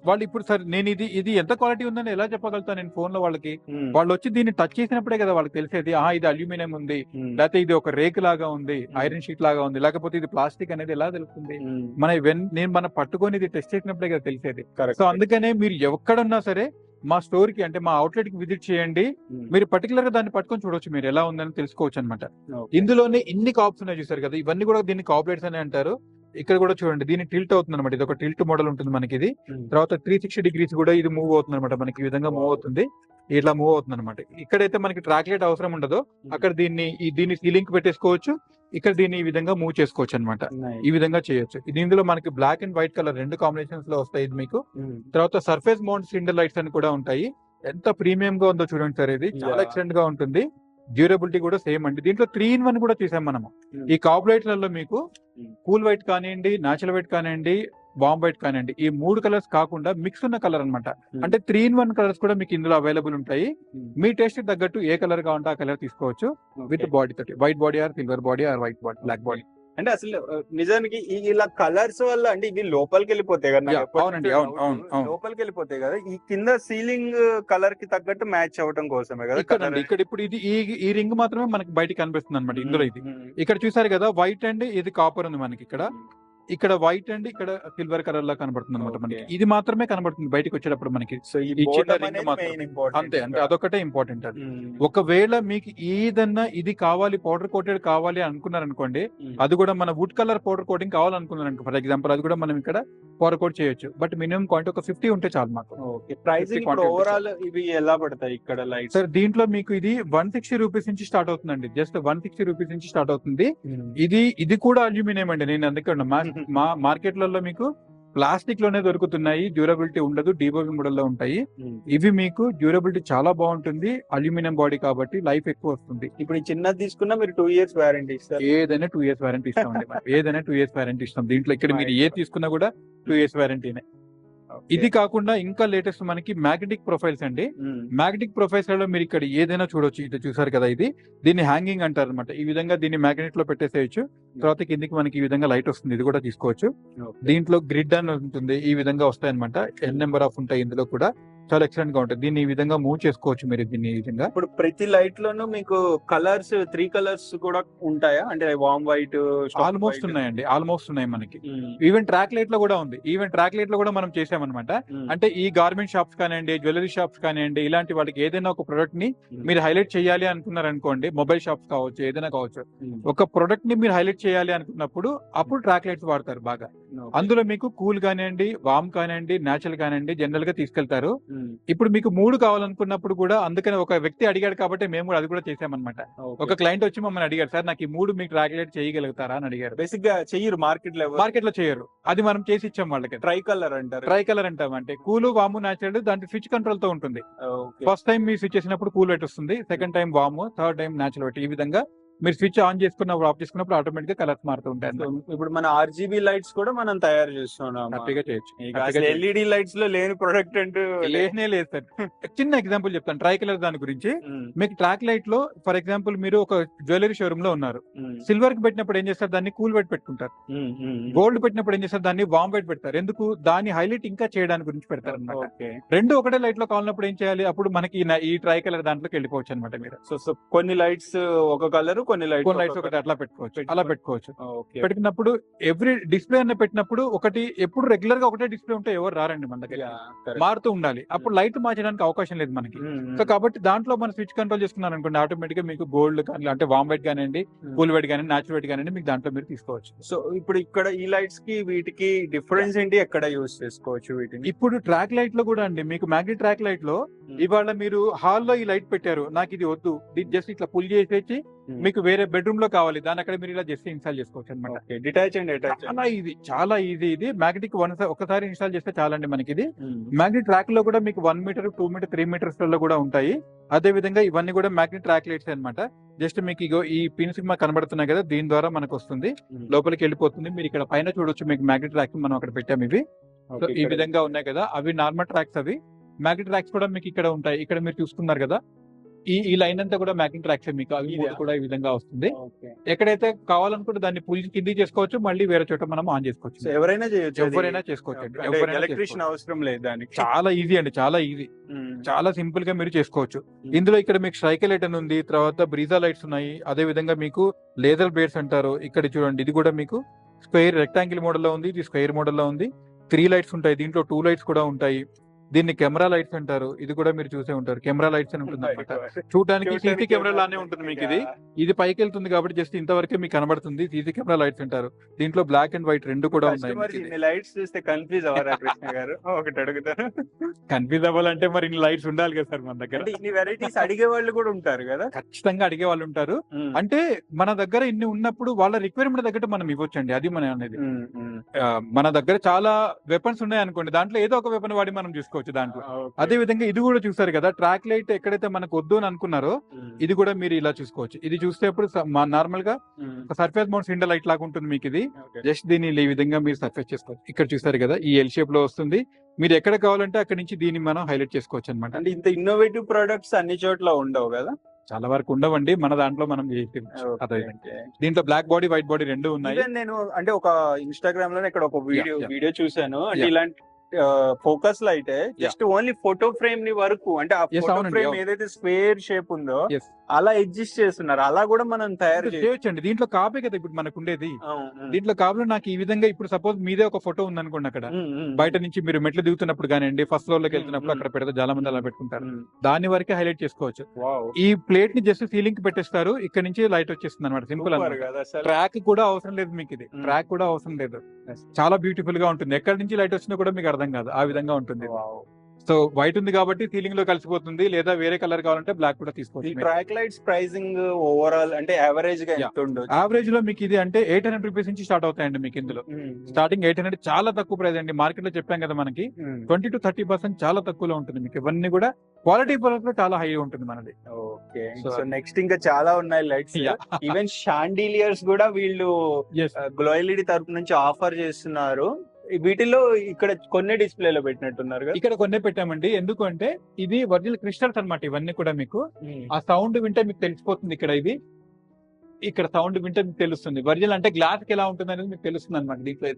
వాళ్ళు ఇప్పుడు సరే నేను ఇది ఎంత క్వాలిటీ ఉందని ఎలా చెప్పగలుగుతాను నేను ఫోన్ లో వాళ్ళకి. వాళ్ళు వచ్చి దీన్ని టచ్ చేసినప్పుడే కదా వాళ్ళకి తెలిసేది, ఇది అల్యూమినియం ఉంది, లేకపోతే ఇది ఒక రేక్ లాగా ఉంది, ఐరన్ షీట్ లాగా ఉంది, లేకపోతే ఇది ప్లాస్టిక్ అనేది ఎలా తెలుస్తుంది. మనం పట్టుకొని ఇది టెస్ట్ చేసినప్పుడే కదా తెలిసేది. సో అందుకనే మీరు ఎక్కడున్నా సరే మా స్టోర్ కి, అంటే మా అవుట్లెట్ కి విజిట్ చేయండి. మీరు పర్టికులర్ గా దాన్ని పట్టుకొని చూడొచ్చు, మీరు ఎలా ఉందని తెలుసుకోవచ్చు అనమాట. ఇందులోనే ఇన్ని కాప్స్ ఉన్నాయి చూసారు కదా, ఇవన్నీ కూడా దీన్ని కాప్ లైట్స్ అని అంటారు. ఇక్కడ కూడా చూడండి దీన్ని టిల్ట్ అవుతుంది అనమాట. ఇది ఒక టిల్ట్ మోడల్ ఉంటుంది మనకి. ఇది తర్వాత 360 డిగ్రీస్ కూడా ఇది మూవ్ అవుతుంది అనమాట. మనకి ఈ విధంగా మూవ్ అవుతుంది, ఇట్లా మూవ్ అవుతుంది అనమాట. ఇక్కడైతే మనకి ట్రాక్ లైట్ అవసరం ఉండదు, అక్కడ దీన్ని సీలింగ్ పెట్టేసుకోవచ్చు, ఇక్కడ దీన్ని ఈ విధంగా మూవ్ చేసుకోవచ్చు అనమాట. ఈ విధంగా చేయొచ్చు. ఇందులో మనకి black and white colour 2 combinations లో వస్తాయి ఇది మీకు. తర్వాత సర్ఫేస్ మౌంట్ సిలిండర్ లైట్స్ అని కూడా ఉంటాయి. ఎంత ప్రీమియం గా ఉందో చూడండి సార్, ఇది చాలా ఎక్సలెంట్ గా ఉంటుంది. డ్యూరబిలిటీ కూడా సేమ్ అండి. దీంట్లో 3-in-1 కూడా చేసాం మనము. ఈ కాప్ లైట్లలో మీకు కూల్ వైట్ కానివ్వండి, నాచురల్ వైట్ కానివ్వండి, బాంబ్ వైట్ కానివ్వండి, ఈ 3 కలర్స్ కాకుండా మిక్స్ ఉన్న కలర్ అనమాట. అంటే 3-in-1 కలర్స్ కూడా మీకు ఇందులో అవైలబుల్ ఉంటాయి. మీ టేస్ట్ తగ్గట్టు ఏ కలర్ కావాలంటే ఆ కలర్ తీసుకోవచ్చు. విత్ బాడీ తోటి, white body or silver body or white body, black body. అంటే అసలు నిజానికి ఇలా కలర్స్ వల్ల అంటే ఇవి లోపలికి వెళ్ళిపోతాయి కదా. అవునండి, అవును, లోపలికి వెళ్ళిపోతాయి కదా. ఈ కింద సీలింగ్ కలర్ కి తగ్గట్టు మ్యాచ్ అవ్వడం కోసమే కదా ఇక్కడ ఇప్పుడు ఇది ఈ రింగ్ మాత్రమే మనకి బయటికి కనిపిస్తుంది అనమాట ఇందులో. ఇది ఇక్కడ చూసారు కదా, వైట్ అండ్ ఇది కాపర్ ఉంది మనకి. ఇక్కడ వైట్ అండ్ ఇక్కడ సిల్వర్ కలర్ లా కనబడుతుంది అనమాట మనకి. ఇది మాత్రమే కనబడుతుంది బయటకు వచ్చేటప్పుడు మనకి. అంతే, అంటే అదొకటే ఇంపార్టెంట్. అది ఒకవేళ మీకు ఏదన్నా ఇది కావాలి, పౌడర్ కోటెడ్ కావాలి అనుకున్నారనుకోండి, అది కూడా మన వుడ్ కలర్ పౌడర్ కోటింగ్ కావాలనుకున్నారనుకో ఫర్ ఎగ్జాంపుల్, అది కూడా మనం ఇక్కడ పౌడర్ కోట్ చేయొచ్చు. బట్ మినిమం క్వాంటిటీ ఒక 50 ఉంటే చాలు మాకు. ప్రైసింగ్ ఓవరాల్ ఇవి ఎలా పడతాయి ఇక్కడ లైట్? సార్ దీంట్లో మీకు ఇది 160 రూపీస్ నుంచి స్టార్ట్ అవుతుందండి. జస్ట్ 160 రూపీస్ నుంచి స్టార్ట్ అవుతుంది. ఇది కూడా అల్యూమినియం అండి. నేను అందుకే మా మార్కెట్లలో మీకు ప్లాస్టిక్ లోనే దొరుకుతున్నాయి, డ్యూరబిలిటీ ఉండదు, డీబోవింగ్ మోడల్ లో ఉంటాయి. ఇవి మీకు డ్యూరబిలిటీ చాలా బాగుంటుంది, అల్యూమినియం బాడీ కాబట్టి లైఫ్ ఎక్కువ వస్తుంది. ఇప్పుడు చిన్నది తీసుకున్నా మీరు 2 years వారంటీ ఇస్తారు. ఏదైనా 2 years వారంటీ ఇస్తామండి. ఏదైనా 2 years వారంటీ ఇస్తాం. దీంట్లో ఇక్కడ మీరు ఏ తీసుకున్నా కూడా 2 years వారంటీనే. ఇది కాకుండా ఇంకా లేటెస్ట్ మనకి మ్యాగ్నెటిక్ ప్రొఫైల్స్ అండి. మ్యాగ్నెటిక్ ప్రొఫైల్స్ లో మీరు ఇక్కడ ఏదైనా చూడొచ్చు. ఇది చూసారు కదా, ఇది దీన్ని హ్యాంగింగ్ అంటారు అనమాట. ఈ విధంగా దీన్ని మ్యాగ్నెట్ లో పెట్టేసేయచ్చు. తర్వాత కిందికి మనకి ఈ విధంగా లైట్ వస్తుంది, ఇది కూడా తీసుకోవచ్చు. దీంట్లో గ్రిడ్ అని ఉంటుంది, ఈ విధంగా వస్తాయి అనమాట. ఎన్ నెంబర్ ఆఫ్ ఉంటాయి ఇందులో కూడా. చాలా ఎక్సలెంట్ గా ఉంటుంది. దీన్ని ఈ విధంగా మూవ్ చేసుకోవచ్చు మీరు దీన్ని ఈ విధంగా. ఇప్పుడు ప్రతి లైట్ లోనూ మీకు కలర్స్ 3 కలర్స్ కూడా ఉంటాయా? అంటే వామ్ వైట్ ఆల్మోస్ట్ ఉన్నాయండి, ఆల్మోస్ట్ ఉన్నాయి మనకి. ఈవెన్ ట్రాక్ లైట్ లో కూడా ఉంది. ఈవెన్ ట్రాక్ లైట్ లో కూడా మనం చేసామన్నమాట. అంటే ఈ గార్మెంట్ షాప్స్ కానివ్వండి, జ్యువెలరీ షాప్స్ కానివ్వండి, ఇలాంటి వాటికి ఏదైనా ఒక ప్రొడక్ట్ ని మీరు హైలైట్ చేయాలి అనుకున్నారు అనుకోండి, మొబైల్ షాప్స్ కావచ్చు, ఏదైనా కావచ్చు, ఒక ప్రొడక్ట్ ని మీరు హైలైట్ చేయాలి అనుకున్నప్పుడు అప్పుడు ట్రాక్ లైట్స్ వాడతారు బాగా. అందులో మీకు కూల్ కానివ్వండి, వామ్ కానివ్వండి, నేచురల్ కానివ్వండి, జనరల్ గా తీసుకెళ్తారు. ఇప్పుడు మీకు 3 కావాలనుకున్నప్పుడు కూడా, అందుకని ఒక వ్యక్తి అడిగాడు కాబట్టి మేము కూడా అది కూడా చేసామన్నమాట. ఒక క్లయింట్ వచ్చి మమ్మల్ని అడిగారు, సార్ నాకు ఈ 3 మీకు ట్రాక్ లైట్ చేయగలుగుతారా అని అడిగారు. బేసిక్ గా చెయ్యరు మార్కెట్ లో చేయరు, అది మనం చేసి ఇచ్చాం వాళ్ళకి. ట్రై కలర్ అంటారు. ట్రై కలర్ అంటాం. అంటే కూల్, వాము, నేచురల్, దాంట్లో స్విచ్ కంట్రోల్ తో ఉంటుంది. ఫస్ట్ టైం మీరు స్విచ్ చేసినప్పుడు కూల్ వైట్ వస్తుంది, సెకండ్ టైం వాము, థర్డ్ టైం నేచురల్ వైట్. ఈ విధంగా మీరు స్విచ్ ఆన్ చేసుకున్నప్పుడు, ఆఫ్ చేసుకున్నప్పుడు ఆటోమేటిక్ గా కలర్స్ మారుతూ ఉంటాయి. ఇప్పుడు మన ఆర్జీబీ లైట్స్ కూడా మనం తయారు చేస్తున్నాం. హ్యాపీగా చేయొచ్చు. ఎల్ఈడి లైట్స్ లో లేని ప్రొడక్ట్ అంటూ లేనే లేదు సార్. చిన్న ఎగ్జాంపుల్ చెప్తాను ట్రై కలర్ దాని గురించి. మీకు ట్రాక్ లైట్ లో ఫర్ ఎగ్జాంపుల్ మీరు ఒక జ్యువెలరీ షోరూమ్ లో ఉన్నారు. సిల్వర్ కి పెట్టినప్పుడు ఏం చేస్తారు, దాన్ని కూల్ వైట్ పెట్టుకుంటారు. గోల్డ్ పెట్టినప్పుడు ఏం చేస్తారు, దాన్ని వామ్ వైట్ పెడతారు. ఎందుకు, దాన్ని హైలైట్ ఇంకా చేయడానికి గురించి పెడతారు అనమాట. రెండు ఒకటే లైట్ లో కావాలన్నప్పుడు ఏం చేయాలి, అప్పుడు మనకి ఈ ట్రై కలర్ దాంట్లోకి వెళ్ళిపోవచ్చు అనమాట. మీరు సో కొన్ని లైట్స్ ఒక కలర్, కొన్ని లైట్స్ ఒకటి అట్లా పెట్టుకోవచ్చు. అలా పెట్టుకోవచ్చు. పెట్టుకున్నప్పుడు ఎవ్రీ డిస్ప్లే అన్న పెట్టినప్పుడు ఒకటి ఎప్పుడు రెగ్యులర్ గా ఒకటే డిస్ప్లే ఉంటే ఎవరు రారండి మన దగ్గర. మారుతూ ఉండాలి. అప్పుడు లైట్ మార్చడానికి అవకాశం లేదు మనకి. సో కాబట్టి దాంట్లో మనం స్విచ్ కంట్రోల్ చేసుకున్నారు అనుకోండి, ఆటోమేటిక్ గా మీకు గోల్డ్ కానీ, అంటే వామ్ వైట్ కానివ్వండి, కూల్ వైట్ కానీ, నేచురల్ వైట్ కానివ్వండి, మీకు దాంట్లో మీరు తీసుకోవచ్చు. సో ఇప్పుడు ఇక్కడ ఈ లైట్స్ కి వీటికి డిఫరెన్స్ ఏంటి, ఎక్కడ యూస్ చేసుకోవచ్చు వీటిని? ఇప్పుడు ట్రాక్ లైట్ లో కూడా అండి, మీకు మ్యాగ్నెట్ ట్రాక్ లైట్ లో ఇవాళ మీరు హాల్లో ఈ లైట్ పెట్టారు, నాకు ఇది వద్దు, జస్ట్ ఇట్లా పుల్ చేసేసి మీకు వేరే బెడ్రూమ్ లో కావాలి, దాని అక్కడ మీరు ఇలా జస్ట్ ఇన్స్టాల్ చేసుకోవచ్చు అనమాట. డిటాచ్ అండ్ అటాచ్ చాలా ఈజీ. ఇది మ్యాగ్నెటిక్ ఒకసారి ఇన్స్టాల్ చేస్తే చాలండి మనకి. ఇది మ్యాగ్నెట్ ట్రాక్ లో కూడా మీకు 1 మీటర్, 2 మీటర్, 3 మీటర్స్ లో కూడా ఉంటాయి. అదే విధంగా ఇవన్నీ కూడా మ్యాగ్నెట్ ట్రాక్ లైట్స్ అనమాట. జస్ట్ మీకు ఇగో ఈ పిన్స్ మాకు కనబడుతున్నాయి కదా, దీని ద్వారా మనకు వస్తుంది, లోపలికి వెళ్ళిపోతుంది. మీరు ఇక్కడ పైన చూడొచ్చు, మీకు మ్యాగ్నెట్ ట్రాక్ మనం అక్కడ పెట్టాము. ఇవి ఈ విధంగా ఉన్నాయి కదా, అవి నార్మల్ ట్రాక్స్. అవి మ్యాగ్నెట్ ట్రాక్స్ కూడా మీకు ఇక్కడ ఉంటాయి. ఇక్కడ మీరు చూస్తున్నారు కదా, ఈ లైన్ అంతా కూడా మ్యాగ్నెట్ ట్రాక్స్. మీకు అవి కూడా ఈ విధంగా వస్తుంది. ఎక్కడైతే కావాలనుకుంటే దాన్ని పుల్ కింది చేసుకోవచ్చు, మళ్ళీ వేరే చోట మనం ఆన్ చేసుకోవచ్చు. ఎవరైనా చేసుకోవచ్చు. ఎలక్ట్రీషియన్ అవసరం లేదు దానికి. చాలా ఈజీ అండి, చాలా ఈజీ, చాలా సింపుల్ గా మీరు చేసుకోవచ్చు. ఇందులో ఇక్కడ మీకు స్ట్రైక్ లైట్ అని ఉంది, తర్వాత బ్రీజా లైట్స్ ఉన్నాయి. అదే విధంగా మీకు లేజర్ బ్లేడ్స్ అంటారు. ఇక్కడ చూడండి, ఇది కూడా మీకు స్క్వేర్ రెక్టాంగిల్ మోడల్ లో ఉంది, ఇది స్క్వేర్ మోడల్ లో ఉంది. 3 లైట్స్ ఉంటాయి, దీంట్లో 2 లైట్స్ కూడా ఉంటాయి. దీన్ని కెమెరా లైట్స్ అంటారు. ఇది కూడా మీరు చూసే ఉంటారు, కెమెరా లైట్స్ అని ఉంటుంది అనమాట. చూడడానికి సీసీ కెమెరా లానే ఉంటుంది మీకు. ఇది పైకి వెళ్తుంది కాబట్టి జస్ట్ ఇంతవరకే మీకు కనబడుతుంది. సీసీ కెమెరా లైట్స్ అంటారు. దీంట్లో బ్లాక్ అండ్ వైట్ రెండు కూడా ఉన్నాయి. లైట్స్ చూస్తే కన్ఫ్యూజ్ అవ్వరా కృష్ణ గారు? ఒకటి అడుగుతారు, కన్ఫ్యూజ్ అవ్వాలంటే మరి ఇన్ని లైట్స్ ఉండాలి కదా సార్ మన దగ్గర. ఇన్ని వెరైటీస్ అడిగే వాళ్ళు కూడా ఉంటారు కదా. ఖచ్చితంగా అడిగే వాళ్ళు ఉంటారు. అంటే మన దగ్గర ఇన్ని ఉన్నప్పుడు వాళ్ళ రిక్వైర్మెంట్ తగ్గట్టు మనం ఇవ్వచ్చండి. అది మన అనేది. మన దగ్గర చాలా వెపన్స్ ఉన్నాయి అనుకోండి, దాంట్లో ఏదో ఒక వెపన్ వాడి మనం చూసుకోవచ్చు దాంట్లో. అదే విధంగా ఇది కూడా చూసారు కదా, ట్రాక్ లైట్ ఎక్కడైతే మనకు వద్దు అని అనుకున్నారో ఇది కూడా మీరు ఇలా చూసుకోవచ్చు. ఇది చూస్తే నార్మల్ గా ఒక సర్ఫేస్ మౌంట్ సిండల్ లైట్ లాగా ఉంటుంది మీకు. ఇది జస్ట్ దీన్ని ఈ విధంగా మీరు సర్ఫేస్ చేసుకోవచ్చు. ఇక్కడ చూసారు కదా, ఈ ఎల్ షేప్ లో వస్తుంది. మీరు ఎక్కడ కావాలంటే అక్కడ నుంచి దీన్ని మనం హైలైట్ చేసుకోవచ్చు అనమాట. అంటే ఇంత ఇన్నోవేటివ్ ప్రొడక్ట్స్ అన్ని చోట్ల ఉండవు కదా. చాలా వరకు ఉండవండి, మన దాంట్లో మనం దీంట్లో బ్లాక్ బాడీ, వైట్ బాడీ రెండు ఉన్నాయి. నేను అంటే ఒక ఇన్స్టాగ్రామ్ లో ఇక్కడ ఒక వీడియో చూసాను. అంటే ఇలాంటి focus light just only photo frame ని వరకు, అంటే ఆ ఫోటో ఫ్రేమ్ ఏదైతే స్క్వేర్ షేప్ ఉందో అలా అడ్జస్ట్ చేస్తున్నారు. అలా కూడా మనం తయారు చేయొచ్చండి. దీంట్లో కాపీ కదా ఇప్పుడు మనకు ఉండేది. దీంట్లో కాపీలో నాకు ఈ విధంగా ఇప్పుడు సపోజ్ మీదే ఒక ఫోటో ఉంది అనుకోండి, అక్కడ బయట నుంచి మీరు మెట్లు దిగుతున్నప్పుడు కానివ్వండి, ఫస్ట్ ఫ్లోర్ లోకి వెళ్తున్నప్పుడు అక్కడ పెడితే చాలా మంది అలా పెట్టుకుంటారు. దాని వరకే హైలైట్ చేసుకోవచ్చు. ఈ ప్లేట్ ని జస్ట్ సీలింగ్ కి పెట్టేస్తారు, ఇక్కడ నుంచి లైట్ వచ్చేస్తుంది అనమాట. సింపుల్. ట్రాక్ కూడా అవసరం లేదు మీకు. ఇది ట్రాక్ కూడా అవసరం లేదు. చాలా బ్యూటిఫుల్ గా ఉంటుంది. ఎక్కడి నుంచి లైట్ వచ్చినా కూడా మీకు అర్థం కాదు, ఆ విధంగా ఉంటుంది. సో వైట్ ఉంది కాబట్టి సీలింగ్ లో కలిసిపోతుంది, లేదా వేరే కలర్ కావాలంటే బ్లాక్ కూడా తీసుకోవచ్చు. ట్రాక్ లైట్స్ ప్రైసింగ్ ఓవరాల్ అంటే యావరేజ్ గా ఎంత ఉండొచ్చు? యావరేజ్ లో మీకు ఇది అంటే 800 రూపీస్ నుంచి స్టార్ట్ అవుతాయండి మీకు. ఇందులో స్టార్టింగ్ 800 చాలా తక్కువ ప్రైస్ అండి. మార్కెట్ లో చెప్పాం కదా మనకి 20 to 30% చాలా తక్కువలో ఉంటుంది మీకు. ఇవన్నీ కూడా క్వాలిటీ పరంగా చాలా హై ఉంటుంది మనది. ఓకే, సో నెక్స్ట్ ఇంకా చాలా ఉన్నాయి లైట్స్. ఈవెన్ షాండిలియర్స్ కూడా వీళ్ళు గ్లో ఎల్ఈడి తరపు నుంచి ఆఫర్ చేస్తున్నారు. వీటిలో ఇక్కడ కొన్ని డిస్ప్లేలో పెట్టినట్టున్నారు కదా. ఇక్కడ కొన్నే పెట్టామండి, ఎందుకంటే ఇది ఒరిజినల్ క్రిస్టల్స్ అన్నమాట. ఇవన్నీ కూడా మీకు ఆ సౌండ్ వింటే మీకు తెలిసిపోతుంది. ఇక్కడ సౌండ్ వింటే మీకు తెలుస్తుంది. ఒరిజినల్ అంటే గ్లాస్ కి ఎలా ఉంటుంది అనేది మీకు తెలుస్తుంది అనమాట. దీంట్లో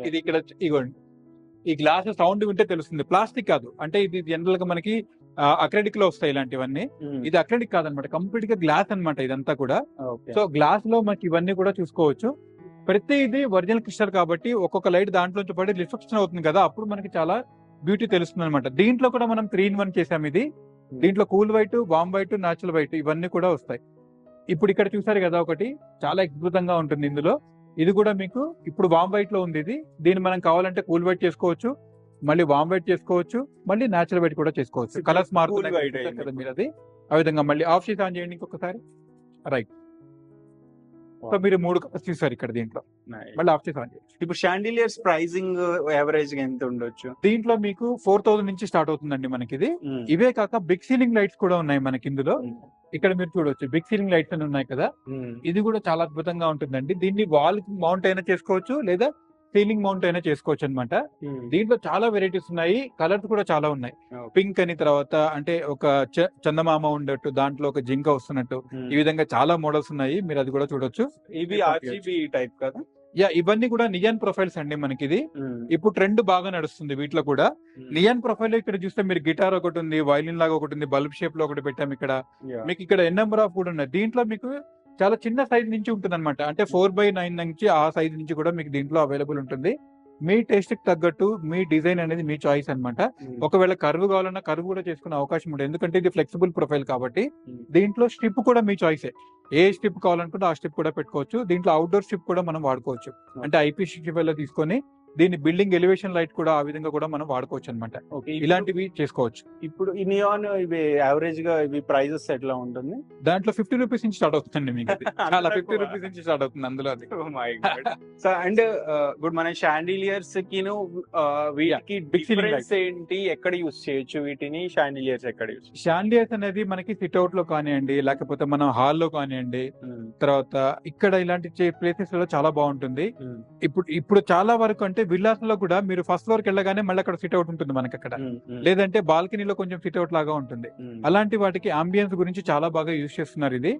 ఇది ఇక్కడ ఇగోండి, ఈ గ్లాస్ సౌండ్ వింటే తెలుస్తుంది. ప్లాస్టిక్ కాదు, అంటే ఇది జనరల్ గా మనకి అక్రెడిక్ లో వస్తాయి ఇలాంటివన్నీ. ఇది అక్రెడిక్ కాదనమాట, కంప్లీట్ గా గ్లాస్ అన్నమాట ఇదంతా కూడా. సో గ్లాస్ లో మనకి ఇవన్నీ కూడా చూసుకోవచ్చు. ప్రతి ఇది ఒరిజినల్ క్రిస్టల్ కాబట్టి ఒక్కొక్క లైట్ దాంట్లోంచి పడి రిఫ్లెక్షన్ అవుతుంది కదా, అప్పుడు మనకి చాలా బ్యూటీ తెలుస్తుంది అనమాట. దీంట్లో కూడా మనం 3-in-1 చేసాం. ఇది దీంట్లో కూల్ వైట్, వామ్ వైట్, న్యాచురల్ వైట్ ఇవన్నీ కూడా వస్తాయి. ఇప్పుడు ఇక్కడ చూసారు కదా, ఒకటి చాలా అద్భుతంగా ఉంటుంది ఇందులో. ఇది కూడా మీకు ఇప్పుడు వామ్ వైట్ లో ఉంది. దీన్ని మనం కావాలంటే కూల్ వైట్ చేసుకోవచ్చు, మళ్ళీ వామ్ వైట్ చేసుకోవచ్చు, మళ్ళీ న్యాచురల్ వైట్ కూడా చేసుకోవచ్చు. కలర్స్ మారుతున్నాయి కదా మీరు. అది ఆ విధంగా మళ్ళీ ఆఫ్ చేసి ఆన్ చేయండి ఇంకొకసారి. రైట్. సో మీరు 3 కలర్స్ చూసారు ఇక్కడ దీంట్లో. మళ్ళీ ఆఫ్ చేసి ఆన్ చేయండి. ఇప్పుడు షాండిలియర్స్ ప్రైజింగ్ యావరేజ్ గా ఎంత ఉండొచ్చు? దీంట్లో మీకు 4000 నుంచి స్టార్ట్ అవుతుందండి మనకి ఇది. ఇవే కాక బిగ్ సీలింగ్ లైట్స్ కూడా ఉన్నాయి మనకి ఇందులో. ఇక్కడ మీరు చూడొచ్చు, బిగ్ సీలింగ్ లైట్స్ అని ఉన్నాయి కదా. ఇది కూడా చాలా అద్భుతంగా ఉంటుందండి. దీన్ని వాల్ మౌంట్ అయినా చేసుకోవచ్చు, లేదా సీలింగ్ మౌంట్ అయినా చేసుకోవచ్చు అనమాట. దీంట్లో చాలా వెరైటీస్ ఉన్నాయి, కలర్స్ కూడా చాలా ఉన్నాయి. పింక్ అని, తర్వాత అంటే ఒక చందమామ ఉండట్టు, దాంట్లో ఒక జింక వస్తున్నట్టు, ఈ విధంగా చాలా మోడల్స్ ఉన్నాయి. మీరు అది కూడా చూడొచ్చు. ఇవి ఆర్జీబీ టైప్ కదా. ఇవన్నీ కూడా నియాన్ ప్రొఫైల్స్ అండి మనకి. ఇది ఇప్పుడు ట్రెండ్ బాగా నడుస్తుంది వీటిలో కూడా. నియాన్ ప్రొఫైల్ ఇక్కడ చూస్తే మీరు గిటార్ ఒకటి ఉంది, వైలిన్ లాగా ఒకటి ఉంది, బల్బ్ షేప్ లో ఒకటి పెట్టాము ఇక్కడ. మీకు ఇక్కడ నెంబర్ ఆఫ్ కూడా ఉన్నాయి. దీంట్లో మీకు చాలా చిన్న సైజ్ నుంచి ఉంటుంది అనమాట, అంటే 4x9 నుంచి ఆ సైజ్ నుంచి కూడా మీకు దీంట్లో అవైలబుల్ ఉంటుంది. మీ టేస్ట్ కి తగ్గట్టు మీ డిజైన్ అనేది మీ చాయిస్ అన్నమాట. ఒకవేళ కర్వ్ కావాలన్నా కర్వ్ కూడా చేసుకునే అవకాశం ఉంటుంది, ఎందుకంటే ఇది ఫ్లెక్సిబుల్ ప్రొఫైల్ కాబట్టి. దీంట్లో స్ట్రిప్ కూడా మీ చాయిసే, ఏ స్ట్రిప్ కావాలనుకుంటే ఆ స్ట్రిప్ కూడా పెట్టుకోవచ్చు. దీంట్లో అవుట్డోర్ స్ట్రిప్ కూడా మనం వాడుకోవచ్చు, అంటే IP65 లో తీసుకొని దీన్ని బిల్డింగ్ ఎలివేషన్ లైట్ కూడా ఆ విధంగా కూడా మనం వాడుకోవచ్చు అనమాట. ఇలాంటివి చేసుకోవచ్చు. ఇప్పుడు ఈ నియాన్ ఇవి యావరేజ్ గా ఇవి ప్రైజెస్ ఎట్లా ఉంటుంది? దాంట్లో 50 రూపీస్ నుంచి స్టార్ట్ అవుతుందండి మీకు. చాలా 50 రూపీస్ నుంచి స్టార్ట్ అవుతుంది అందులో అది. సో అండ్ గుడ్, మన షాండిలియర్స్ కి వీటికి డిఫరెన్స్ ఏంటి? ఎక్కడ యూస్ చేయొచ్చు వీటిని? షాండిలియర్స్ ఎక్కడ యూస్? షాండిలియర్స్ అనేది మనకి సిట్ అవుట్ లో కానివ్వండి, లేకపోతే మనం హాల్లో కానివ్వండి, తర్వాత ఇక్కడ ఇలాంటి ప్లేసెస్ లో చాలా బాగుంటుంది. ఇప్పుడు చాలా వరకు అంటే విల్లాస్ లో కూడా మీరు ఫస్ట్ ఫ్లోర్ కి వెళ్ళగానే మళ్ళీ అక్కడ సిట్ అవుట్ ఉంటుంది మనకి అక్కడ, లేదంటే బాల్కనీలో కొంచెం సిట్ అవుట్ లాగా ఉంటుంది. అలాంటి వాటికి అంబియన్స్ గురించి చాలా బాగా యూజ్ చేస్తున్నారు. ఇది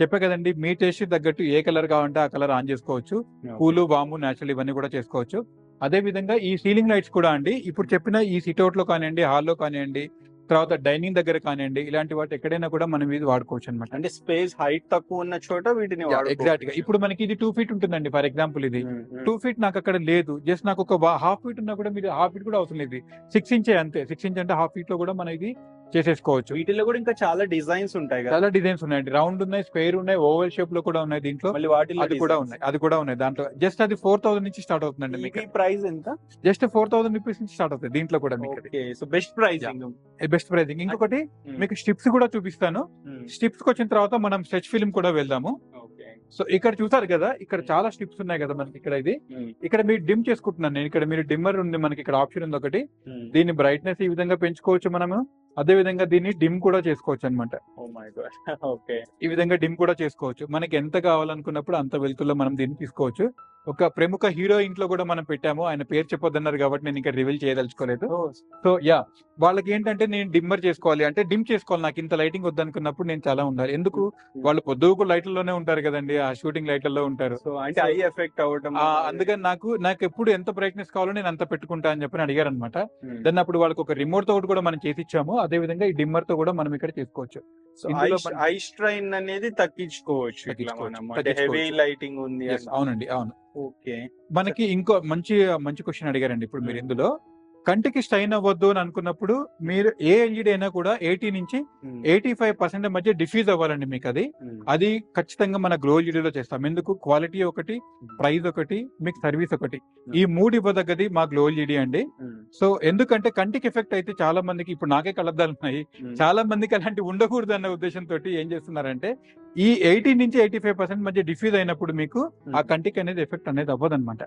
చెప్పే కదండి, మీ టేస్ట్ తగ్గట్టు ఏ కలర్ కావాలంటే ఆ కలర్ ఆన్ చేసుకోవచ్చు. పూలు, వాము, న్యాచురల్ ఇవన్నీ కూడా చేసుకోవచ్చు. అదే విధంగా ఈ సీలింగ్ లైట్స్ కూడా అండి, ఇప్పుడు చెప్పిన ఈ సిట్ అవుట్ లో కానివ్వండి, హాల్లో కానివ్వండి, తర్వాత డైనింగ్ దగ్గర కానివ్వండి, ఇలాంటి వాటి ఎక్కడైనా కూడా మనం ఇది వాడుకోవచ్చు అనమాట. అంటే స్పేస్ హైట్ తక్కువ ఉన్న చోట వీటిని ఎగ్జాక్ట్ గా. ఇప్పుడు మనకి ఇది 2 feet ఉంటుందండి ఫర్ ఎగ్జాంపుల్. ఇది 2 feet నాకు అక్కడ లేదు, జస్ట్ నాకు ఒక ½ feet ఉన్నా కూడా మీరు ½ feet కూడా అవసరం లేదు. 6 inch అంతే. 6 inch అంటే ½ feet లో కూడా మనం ఇది చేసేసుకోవచ్చు. వీటిలో కూడా ఇంకా చాలా డిజైన్స్ ఉంటాయి కదా. చాలా డిజైన్స్ ఉన్నాయండి, రౌండ్ ఉన్నాయి, స్క్వేర్ ఉన్నాయి, ఓవల్ షేప్ లో కూడా ఉన్నాయి. దీంట్లో మళ్ళీ వాటిలో అది కూడా ఉన్నాయి. దాంట్లో జస్ట్ అది 4000 నుంచి స్టార్ట్ అవుతుందండి. మీకు ప్రైస్ ఎంత? జస్ట్ 4000 రూపీస్ నుంచి స్టార్ట్ అవుతుంది దీంట్లో కూడా మీకు. So best pricing. Best pricing. ఇంకొకటి మీకు స్ట్రిప్స్ కూడా చూపిస్తాను. స్ట్రిప్స్ కి వచ్చిన తర్వాత మనం స్ట్రెచ్ ఫిల్మ్ కూడా వెళ్దాము. సో ఇక్కడ చూసారు కదా, ఇక్కడ చాలా స్ట్రిప్స్ ఉన్నాయి కదా మనకి. ఇక్కడ ఇది ఇక్కడ మీరు డిమ్ చేసుకుంటున్నాను నేను. ఇక్కడ మీరు డిమ్మర్ ఉంది మనకి, ఇక్కడ ఆప్షన్ ఉంది ఒకటి. దీని బ్రైట్నెస్ ఈ విధంగా పెంచుకోవచ్చు మనము. అదే విధంగా దీన్ని డిమ్ కూడా చేసుకోవచ్చు అనమాట. ఈ విధంగా డిమ్ కూడా చేసుకోవచ్చు. మనకి ఎంత కావాలనుకున్నప్పుడు అంత వెలుతుల్లో మనం దీన్ని తీసుకోవచ్చు. ఒక ప్రముఖ హీరో ఇంట్లో కూడా మనం పెట్టాము, ఆయన పేరు చెప్పొద్దన్నారు కాబట్టి నేను ఇక్కడ రివీల్ చేయదలుచుకోలేదు. సో వాళ్ళకి ఏంటంటే నేను డిమ్మర్ చేసుకోవాలి అంటే డిమ్ చేసుకోవాలి, నాకు ఇంత లైటింగ్ వద్దనుకున్నప్పుడు నేను చాలా ఉండాలి. ఎందుకు, వాళ్ళు పొద్దుకు లైట్లలోనే ఉంటారు కదండి, ఆ షూటింగ్ లైట్లలో ఉంటారు. సో అంటే ఐ ఎఫెక్ట్ అవ్వడం, అందుకని నాకు ఎప్పుడు ఎంత బ్రైట్నెస్ కావాలో నేను అంత పెట్టుకుంటా అని చెప్పి అడిగారు అనమాట. దాన్ని అప్పుడు వాళ్ళకి ఒక రిమోట్ తో కూడా మనం చేసి ఇచ్చాము. అదే విధంగా ఈ డిమ్మర్ తో కూడా మనం ఇక్కడ చేసుకోవచ్చు. ఐ స్ట్రైన్ అనేది తగ్గించుకోవచ్చు. హెవీ లైటింగ్ ఉంది. అవునండి, అవును. ఓకే. మనకి ఇంకో మంచి క్వశ్చన్ అడిగారండి ఇప్పుడు మీరు. ఇందులో కంటికి స్ట్రైన్ అవ్వద్దు అని అనుకున్నప్పుడు మీరు ఏ ఎల్ఈడి అయినా కూడా 80 నుంచి 85% మధ్య డిఫ్యూజ్ అవ్వాలండి మీకు. అది ఖచ్చితంగా మన గ్లో ఎల్ఈడిలో చేస్తాం. ఎందుకు, క్వాలిటీ ఒకటి, ప్రైస్ ఒకటి, మీకు సర్వీస్ ఒకటి, ఈ 3 ఇవ్వదగ్గది మా గ్లో ఎల్ఈడి అండి. సో ఎందుకంటే కంటికి ఎఫెక్ట్ అయితే చాలా మందికి, ఇప్పుడు నాకే కళ్ళద్దాలు ఉన్నాయి, చాలా మందికి అలాంటి ఉండకూడదు అన్న ఉద్దేశంతో ఏం చేస్తున్నారంటే ఈ 80 నుంచి 85% మధ్య డిఫ్యూజ్ అయినప్పుడు మీకు ఆ కంటికి అనేది ఎఫెక్ట్ అనేది అవ్వదు అనమాట.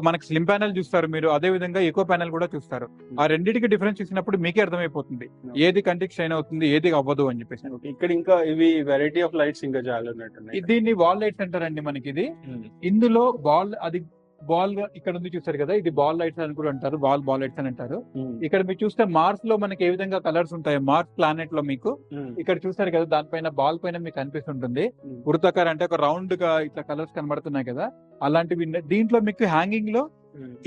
మనకి స్లిమ్ ప్యానల్ చూస్తారు మీరు, అదే విధంగా ఎకో ప్యానల్ కూడా చూస్తారు. ఆ రెండింటికి డిఫరెన్స్ చూసినప్పుడు మీకే అర్థమైపోతుంది ఏది కంటికి షైన్ అవుతుంది, ఏది అవ్వదు అని చెప్పేసి. ఇక్కడ ఇంకా ఇవి వెరైటీ ఆఫ్ లైట్స్ ఇంకా చాలా ఉన్నట్టున్నాయి. దీన్ని వాల్ లైట్స్ అంటారండి మనకి. ఇది ఇందులో వాల్, అది బాల్ ఇక్కడ ఉంది చూసారు కదా, ఇది బాల్ లైట్స్ అని కూడా అంటారు, బాల్ లైట్స్ అని అంటారు. ఇక్కడ మీరు చూస్తే మార్స్ లో మనకి ఏ విధంగా కలర్స్ ఉంటాయి, మార్స్ ప్లానెట్ లో మీకు ఇక్కడ చూసారు కదా, దానిపైన బాల్ పైన మీకు కనిపిస్తుంటుంది వృత్తాకార, అంటే ఒక రౌండ్ గా ఇట్లా కలర్స్ కనబడుతున్నాయి కదా, అలాంటివి దీంట్లో మీకు హ్యాంగింగ్ లో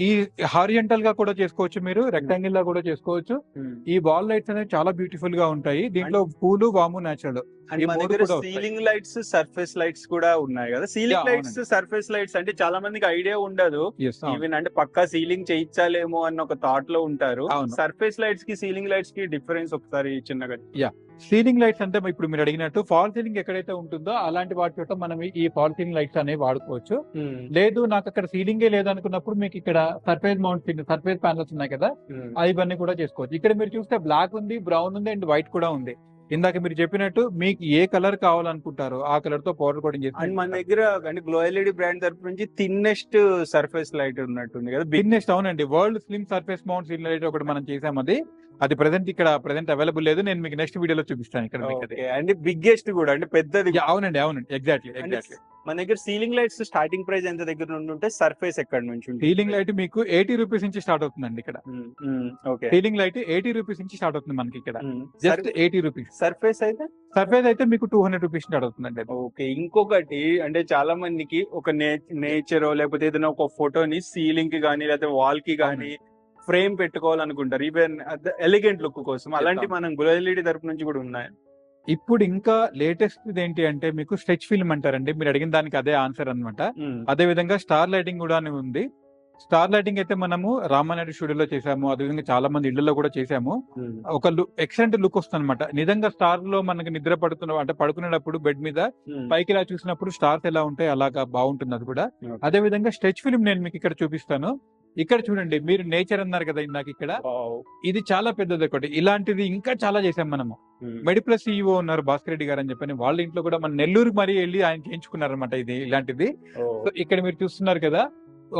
ఈ హారిజంటల్ గా కూడా చేసుకోవచ్చు, మీరు రెక్టాంగిల్ లా కూడా చేసుకోవచ్చు. ఈ బాల్ లైట్స్ అనేవి చాలా బ్యూటిఫుల్ గా ఉంటాయి. దీంట్లో పూలు, వాము, నేచురల్. అండ్ మన దగ్గర సీలింగ్ లైట్స్, సర్ఫేస్ లైట్స్ కూడా ఉన్నాయి కదా. సీలింగ్ లైట్స్, సర్ఫేస్ లైట్స్ అంటే చాలా మందికి ఐడియా ఉండదు. ఈవెన్ అంటే పక్కా సీలింగ్ చేయించాలేమో అన్న ఒక థాట్ లో ఉంటారు. సర్ఫేస్ లైట్స్ కి సీలింగ్ లైట్స్ కి డిఫరెన్స్ ఒకసారి చిన్నగా. సీలింగ్ లైట్స్ అంటే ఇప్పుడు మీరు అడిగినట్టు ఫాల్ సీలింగ్ ఎక్కడైతే ఉంటుందో అలాంటి వాటి చోట మనం ఈ ఫాల్ సీలింగ్ లైట్స్ అనేవి వాడుకోవచ్చు. లేదు నాకు అక్కడ సీలింగే లేదు అనుకున్నప్పుడు మీకు ఇక్కడ సర్ఫేస్ మౌంట్ సర్ఫేస్ ప్యానల్స్ ఉన్నాయి కదా, ఇవన్నీ కూడా చేసుకోవచ్చు. ఇక్కడ మీరు చూస్తే బ్లాక్ ఉంది, బ్రౌన్ ఉంది అండ్ వైట్ కూడా ఉంది. ఇందాక మీరు చెప్పినట్టు మీకు ఏ కలర్ కావాలనుకుంటారో ఆ కలర్ తో పౌడర్ కోటింగ్ చేసి. అండ్ మన దగ్గర అంటే గ్లో ఎల్ఈడి బ్రాండ్ తరపు నుంచి థిన్నెస్ట్ సర్ఫేస్ లైట్ ఉన్నట్టుంది కదా. థిన్నెస్ట్, అవునండి. World slim surface mount ceiling light ఒకటి మనం చేసాం, అది ప్రెసెంట్ అవైలబుల్ లేదు. నేను మీకు నెక్స్ట్ వీడియోలో చూపిస్తాను ఇక్కడ. అండ్ బిగ్గెస్ట్ కూడా అంటే పెద్దది. అవునండి, ఎగ్జాక్ట్లీ. మన దగ్గర సీలింగ్ లైట్స్ స్టార్టింగ్ ప్రైస్ ఎంత దగ్గర నుండి ఉంటే సర్ఫేస్ ఎక్కడ నుంచి? సీలింగ్ లైట్ మీకు 80 రూపీస్ నుంచి స్టార్ట్ అవుతుందండి ఇక్కడ. సీలింగ్ లైట్ 80 రూపీస్ నుంచి స్టార్ట్ అవుతుంది మనకి ఇక్కడ, జస్ట్ 80 రూపీస్. సర్ఫేస్ అయితే మీకు 200 రూపీస్ స్టార్ట్ అవుతుందండి. ఓకే. ఇంకొకటి అంటే చాలా మందికి ఒక నేచర్ లేకపోతే ఏదైనా ఒక ఫోటోని సీలింగ్ కి గానీ లేకపోతే వాల్ కి గానీ ఫ్రేమ్ పెట్టుకోవాలనుకుంటారు, ఈవెన్ ఎలిగెంట్ లుక్ కోసం. అలాంటి మనం గ్లో ఎల్ఈడి తరపు నుంచి కూడా ఉన్నాయి. ఇప్పుడు ఇంకా లేటెస్ట్ ఏంటి అంటే మీకు స్ట్రెచ్ ఫిల్మ్ అంటారండి. మీరు అడిగిన దానికి అదే ఆన్సర్ అన్నమాట. అదే విధంగా స్టార్ లైటింగ్ కూడా ఉంది. స్టార్ లైటింగ్ అయితే మనము రామానాయుడు స్టూడియోలో చేసాము, అదేవిధంగా చాలా మంది ఇళ్లలో కూడా చేసాము. ఒక ఎక్సలెంట్ లుక్ వస్తుంది అనమాట. నిజంగా స్టార్ లో మనకి నిద్ర పడుతున్న అంటే పడుకునేటప్పుడు బెడ్ మీద పైకి ఇలా చూసినప్పుడు స్టార్స్ ఎలా ఉంటాయి అలాగా బాగుంటుంది అది కూడా. అదే విధంగా స్ట్రెచ్ ఫిల్మ్ నేను మీకు ఇక్కడ చూపిస్తాను. ఇక్కడ చూడండి, మీరు నేచర్ అన్నారు కదా ఇందాక, ఇక్కడ ఇది చాలా పెద్దది ఒకటి. ఇలాంటిది ఇంకా చాలా చేసాం మనము. మెడిప్లస్ CEO ఉన్నారు భాస్కర్ రెడ్డి గారు అని చెప్పని, వాళ్ళ ఇంట్లో కూడా మన నెల్లూరు మరీ వెళ్ళి ఆయన చేయించుకున్నారు అనమాట ఇది ఇలాంటిది. ఇక్కడ మీరు చూస్తున్నారు కదా,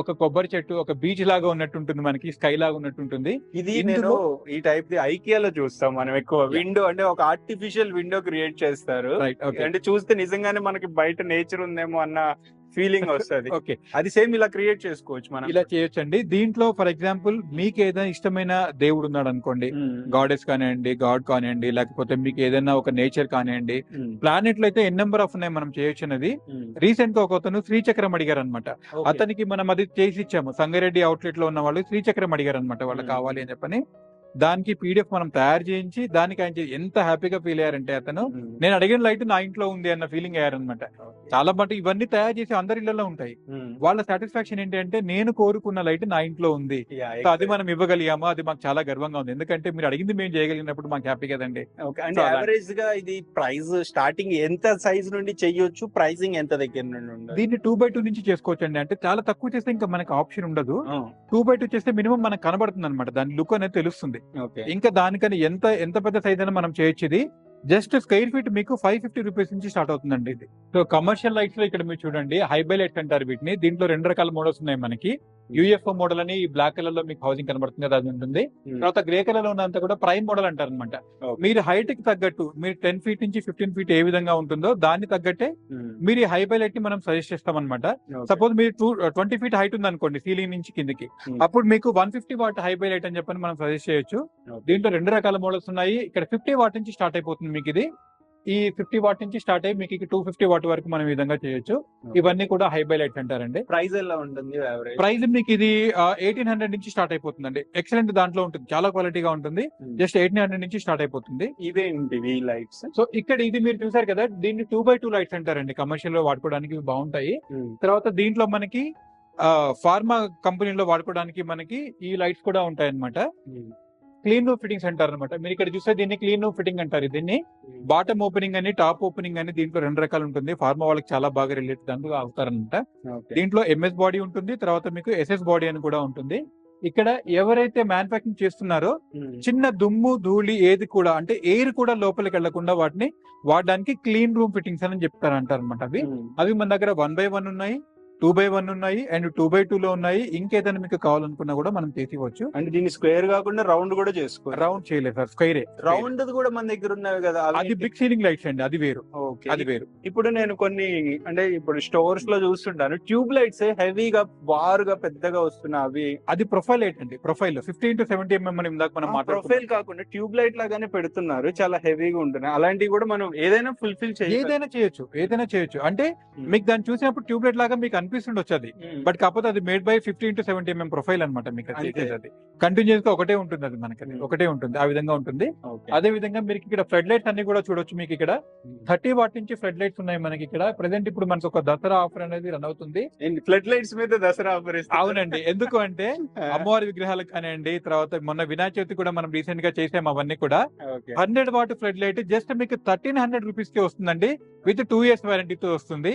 ఒక కొబ్బరి చెట్టు, ఒక బీచ్ లాగా ఉన్నట్టు ఉంటుంది, మనకి స్కై లాగా ఉన్నట్టు ఉంటుంది. ఇది నేను ఈ టైప్ ది ఐకియాలో చూస్తాం మనం ఎక్కువ. విండో అంటే ఒక ఆర్టిఫిషియల్ విండో క్రియేట్ చేస్తారు, అంటే చూస్తే నిజంగానే మనకి బయట నేచర్ ఉందేమో అన్న ఫీలింగ్ వస్తుంది. ఓకే, అది సేమ్ ఇలా క్రియేట్ చేసుకోవచ్చు మనం, ఇలా చేయొచ్చండి. దీంట్లో ఫర్ ఎగ్జాంపుల్ మీకు ఏదైనా ఇష్టమైన దేవుడు ఉన్నాడు అనుకోండి, గాడెస్ కానివ్వండి, గాడ్ కానివ్వండి, లేకపోతే మీకు ఏదైనా ఒక నేచర్ కానివ్వండి, ప్లానెట్ లో అయితే ఎన్ నెంబర్ ఆఫ్ ఉన్నాయి మనం చేయొచ్చు అనేది. రీసెంట్ గా ఒక అతను శ్రీచక్రం అడిగారు అనమాట. అతనికి మనం అది చేసి ఇచ్చాము. సంగారెడ్డి అవుట్లెట్ లో ఉన్న వాళ్ళు శ్రీచక్రం అడిగారు అనమాట, వాళ్ళు కావాలి అని చెప్పని. దానికి PDF మనం తయారు చేయించి దానికి ఆయన ఎంత హ్యాపీగా ఫీల్ అయ్యారంటే అతను, నేను అడిగిన లైట్ నా ఇంట్లో ఉంది అన్న ఫీలింగ్ అయ్యారనమాట. చాలా మటు ఇవన్నీ తయారు చేసి అందరి ఇళ్లలో ఉంటాయి. వాళ్ళ సాటిస్ఫాక్షన్ ఏంటి అంటే నేను కోరుకున్న లైట్ నా ఇంట్లో ఉంది, అది మనం ఇవ్వగలిగామా, అది మాకు చాలా గర్వంగా ఉంది. ఎందుకంటే మీరు అడిగింది మేము చేయగలిగినప్పుడు మాకు హ్యాపీ కదండి. యావరేజ్ గా ఇది ప్రైస్ స్టార్టింగ్ ఎంత సైజ్ నుండి చెయ్యొచ్చు, ప్రైసింగ్ ఎంత దగ్గర నుండి? దీన్ని 2x2 నుంచి చేసుకోవచ్చు అండి. అంటే చాలా తక్కువ చేస్తే ఇంకా మనకి ఆప్షన్ ఉండదు. 2x2 చేస్తే మినిమం మనకు కనబడుతుంది అనమాట, దాని లుక్ అనేది తెలుస్తుంది. ఇంకా దానికని ఎంత పెద్ద సైజ్ అయినా మనం చేయొచ్చు. ఇది జస్ట్ స్క్వేర్ ఫీట్ మీకు 550 రూపీస్ నుంచి స్టార్ట్ అవుతుందండి ఇది. సో కమర్షియల్ లైట్స్ లో ఇక్కడ మీరు చూడండి, హైబై లైట్స్ అంటారు వీటిని. దీంట్లో 2 రకాల మోడల్స్ ఉన్నాయి మనకి. UFO మోడల్ అని ఈ బ్లాక్ కలర్ లో మీకు హౌసింగ్ కనబడుతుంది కదా, అది ఉంటుంది. తర్వాత గ్రే కలర్ లో ఉన్నంత కూడా ప్రైమ్ మోడల్ అంటారు అనమాట. మీరు హైట్ కి తగ్గట్టు మీరు 10 ఫీట్ నుంచి 15 ఫీట్ ఏ విధంగా ఉంటుందో దాన్ని తగ్గట్టే మీరు ఈ హైబై లైట్ ని మనం సజెస్ట్ చేస్తాం అనమాట. సపోజ్ మీరు 20 ఫీట్ హైట్ ఉంది అనుకోండి సీలింగ్ నుంచి కిందకి, అప్పుడు మీకు 150 వాట్ హైబై లైట్ అని చెప్పని మనం సజెస్ట్ చేయొచ్చు. దీంట్లో 2 రకాల మోడల్స్ ఉన్నాయి. ఇక్కడ 50 వాట్ నుంచి స్టార్ట్ అయిపోతుంది మీకు ఇది. ఈ 50 వాట్ నుంచి స్టార్ట్ అయ్యి మీకు 250 వాట్ వరకు మనం ఈ విధంగా చేయొచ్చు. ఇవన్నీ కూడా హైబై లైట్స్ అంటారండి. ప్రైస్ ఎలా ఉంటుంది? ప్రైస్ మీకు ఇది 1800 నుంచి స్టార్ట్ అయిపోతుందండి. ఎక్సలెంట్ దాంట్లో ఉంటుంది, చాలా క్వాలిటీగా ఉంటుంది. జస్ట్ 1800 నుంచి స్టార్ట్ అయిపోతుంది. ఇవేంటివి లైట్స్? సో ఇక్కడ ఇది మీరు చూసారు కదా, దీన్ని 2x2 లైట్స్ అంటారండి. కమర్షియల్ లో వాడుకోవడానికి బాగుంటాయి. తర్వాత దీంట్లో మనకి ఫార్మా కంపెనీలో వాడుకోవడానికి మనకి ఈ లైట్స్ కూడా ఉంటాయి అనమాట. క్లీన్ రూమ్ ఫిట్టింగ్స్ అంటారు అనమాట. మీరు ఇక్కడ చూస్తే దీన్ని క్లీన్ రూమ్ ఫిట్టింగ్ అంటారు. దీన్ని బాటమ్ ఓపెనింగ్ అని టాప్ ఓపెనింగ్ అని దీంట్లో 2 రకాలు ఉంటుంది. ఫార్మా వాళ్ళకి చాలా బాగా రిలేట్ దాంట్లో అవుతారనమాట. దీంట్లో MS బాడీ ఉంటుంది, తర్వాత మీకు SS బాడీ అని కూడా ఉంటుంది. ఇక్కడ ఎవరైతే మ్యానుఫాక్చరింగ్ చేస్తున్నారో చిన్న దుమ్ము ధూళి ఏది కూడా అంటే ఎయిర్ కూడా లోపలికి వెళ్లకుండా వాటిని వాడడానికి క్లీన్ రూమ్ ఫిట్టింగ్స్ అని చెప్తారు అంటారు అనమాట. అవి మన దగ్గర 1x1 ఉన్నాయి, 2x1 ఉన్నాయి అండ్ 2x2 లో ఉన్నాయి. ఇంకేదైనా మీకు కావాలనుకున్నా కూడా మనం చేసి ఇవ్వచ్చు. అంటే దీన్ని స్క్వేర్ కాకుండా రౌండ్ కూడా చేసుకోవచ్చు. రౌండ్ చేయలేదు సార్, స్క్వేరే. రౌండ్ కూడా మన దగ్గర ఉన్నవి కదా, అది బిగ్ సీలింగ్ లైట్స్ అండి, అది వేరు. ఓకే, అది వేరు. ఇప్పుడు నేను కొన్ని అంటే ఇప్పుడు స్టోర్స్ లో చూస్తుంటాను ట్యూబ్ లైట్స్ హెవీగా బారుగా పెద్దగా వస్తున్నాయి. అవి అది ప్రొఫైల్ లైట్ అండి. ప్రొఫైల్ 15-70 mm అని ఇందాక మనం ప్రొఫైల్ కాకుండా ట్యూబ్ లైట్ లాగానే పెడుతున్నారు, చాలా హెవీగా ఉంటున్నాయి. అలాంటివి కూడా మనం ఏదైనా ఫుల్ఫిల్ చేయాలి. ఏదైనా చేయొచ్చు. అంటే మీకు దాన్ని చూసినప్పుడు ట్యూబ్ లైట్ లాగా మీకు అనిపిస్తుండొచ్చు అది, బట్ కాకపోతే అది మేడ్ బై 15-70 mm ప్రొఫైల్ అనమాట. మీకు అది కంటిన్యూస్ గా ఒకటే ఉంటుంది, అది మనకి ఒకటే ఉంటుంది, ఆ విధంగా ఉంటుంది. అదే విధంగా మీరు ఇక్కడ ఫ్లడ్ లైట్స్ అన్ని కూడా చూడొచ్చు. మీకు ఇక్కడ 30 వాట్ నుంచి ఫ్లడ్ లైట్స్ ఉన్నాయి మనకి ఇక్కడ ప్రెసెంట్. ఇప్పుడు మనకు ఒక దసరా ఆఫర్ అనేది రన్ అవుతుంది. ఫ్లడ్ లైట్స్ మీద దసరా ఆఫర్. అవునండి, ఎందుకు అంటే అమ్మవారి విగ్రహాలకు కానివ్వండి, తర్వాత మొన్న వినాయక చవితి కూడా మనం రీసెంట్ గా చేసాం. అవన్నీ కూడా 100 వాట్ ఫ్లడ్ లైట్ జస్ట్ మీకు 1300 రూపీస్ కి వస్తుందండి, విత్ 2 years వారంటీతో వస్తుంది.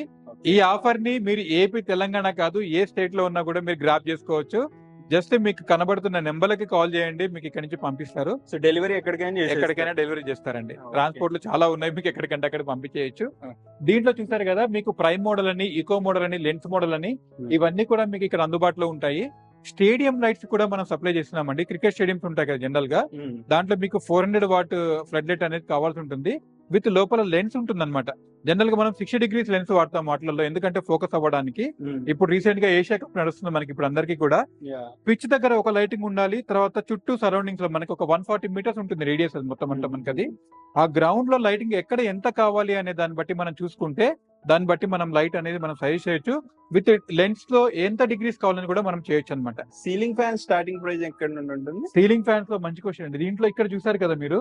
ఈ ఆఫర్ ని మీరు ఏపీ తెలంగాణ కాదు, ఏ స్టేట్ లో ఉన్నా కూడా మీరు గ్రాప్ చేసుకోవచ్చు. జస్ట్ మీకు కనబడుతున్న నెంబర్లకి కాల్ చేయండి, మీకు ఇక్కడ నుంచి పంపిస్తారు. సో డెలివరీ ఎక్కడికైనా డెలివరీ చేస్తారండి. ట్రాన్స్పోర్ట్ లో చాలా ఉన్నాయి, మీకు ఎక్కడికంటే అక్కడ పంపించేయచ్చు. దీంట్లో చూసారు కదా, మీకు ప్రైమ్ మోడల్ అని, ఈకో మోడల్ అని, లెన్స్ మోడల్ అని, ఇవన్నీ కూడా మీకు ఇక్కడ అందుబాటులో ఉంటాయి. స్టేడియం లైట్స్ కూడా మనం సప్లై చేస్తున్నామండి. క్రికెట్ స్టేడియంస్ ఉంటాయి కదా జనరల్ గా, దాంట్లో మీకు 400 వాట్ ఫ్లడ్ లైట్ అనేది కావాల్సి ఉంటుంది. విత్ లోపల లెన్స్ ఉంటుంది అనమాట. జనరల్ గా మనం 60 degrees లెన్స్ వాడతాం వాటిలలో, ఎందుకంటే ఫోకస్ అవ్వడానికి. ఇప్పుడు రీసెంట్ గా ఏషియా కప్ నడుస్తుంది మనకి ఇప్పుడు అందరికీ కూడా. పిచ్ దగ్గర ఒక లైటింగ్ ఉండాలి, తర్వాత చుట్టూ సరౌండింగ్స్ లో మనకి ఒక 140 meters ఉంటుంది రేడియస్ మొత్తం అంటే మనకి అది. ఆ గ్రౌండ్ లో లైటింగ్ ఎక్కడ ఎంత కావాలి అనే దాన్ని బట్టి మనం చూసుకుంటే, దాన్ని బట్టి మనం లైట్ అనేది మనం సజెస్ట్ చేయొచ్చు. విత్ లెన్స్ లో ఎంత డిగ్రీస్ కావాలని కూడా మనం చేయొచ్చు అనమాట. సీలింగ్ ఫ్యాన్ స్టార్టింగ్ ప్రైస్ ఎక్కడ నుండి ఉంటుంది? సీలింగ్ ఫ్యాన్స్ లో మంచి క్వశ్చన్ అండి. దీంట్లో ఇక్కడ చూసారు కదా మీరు,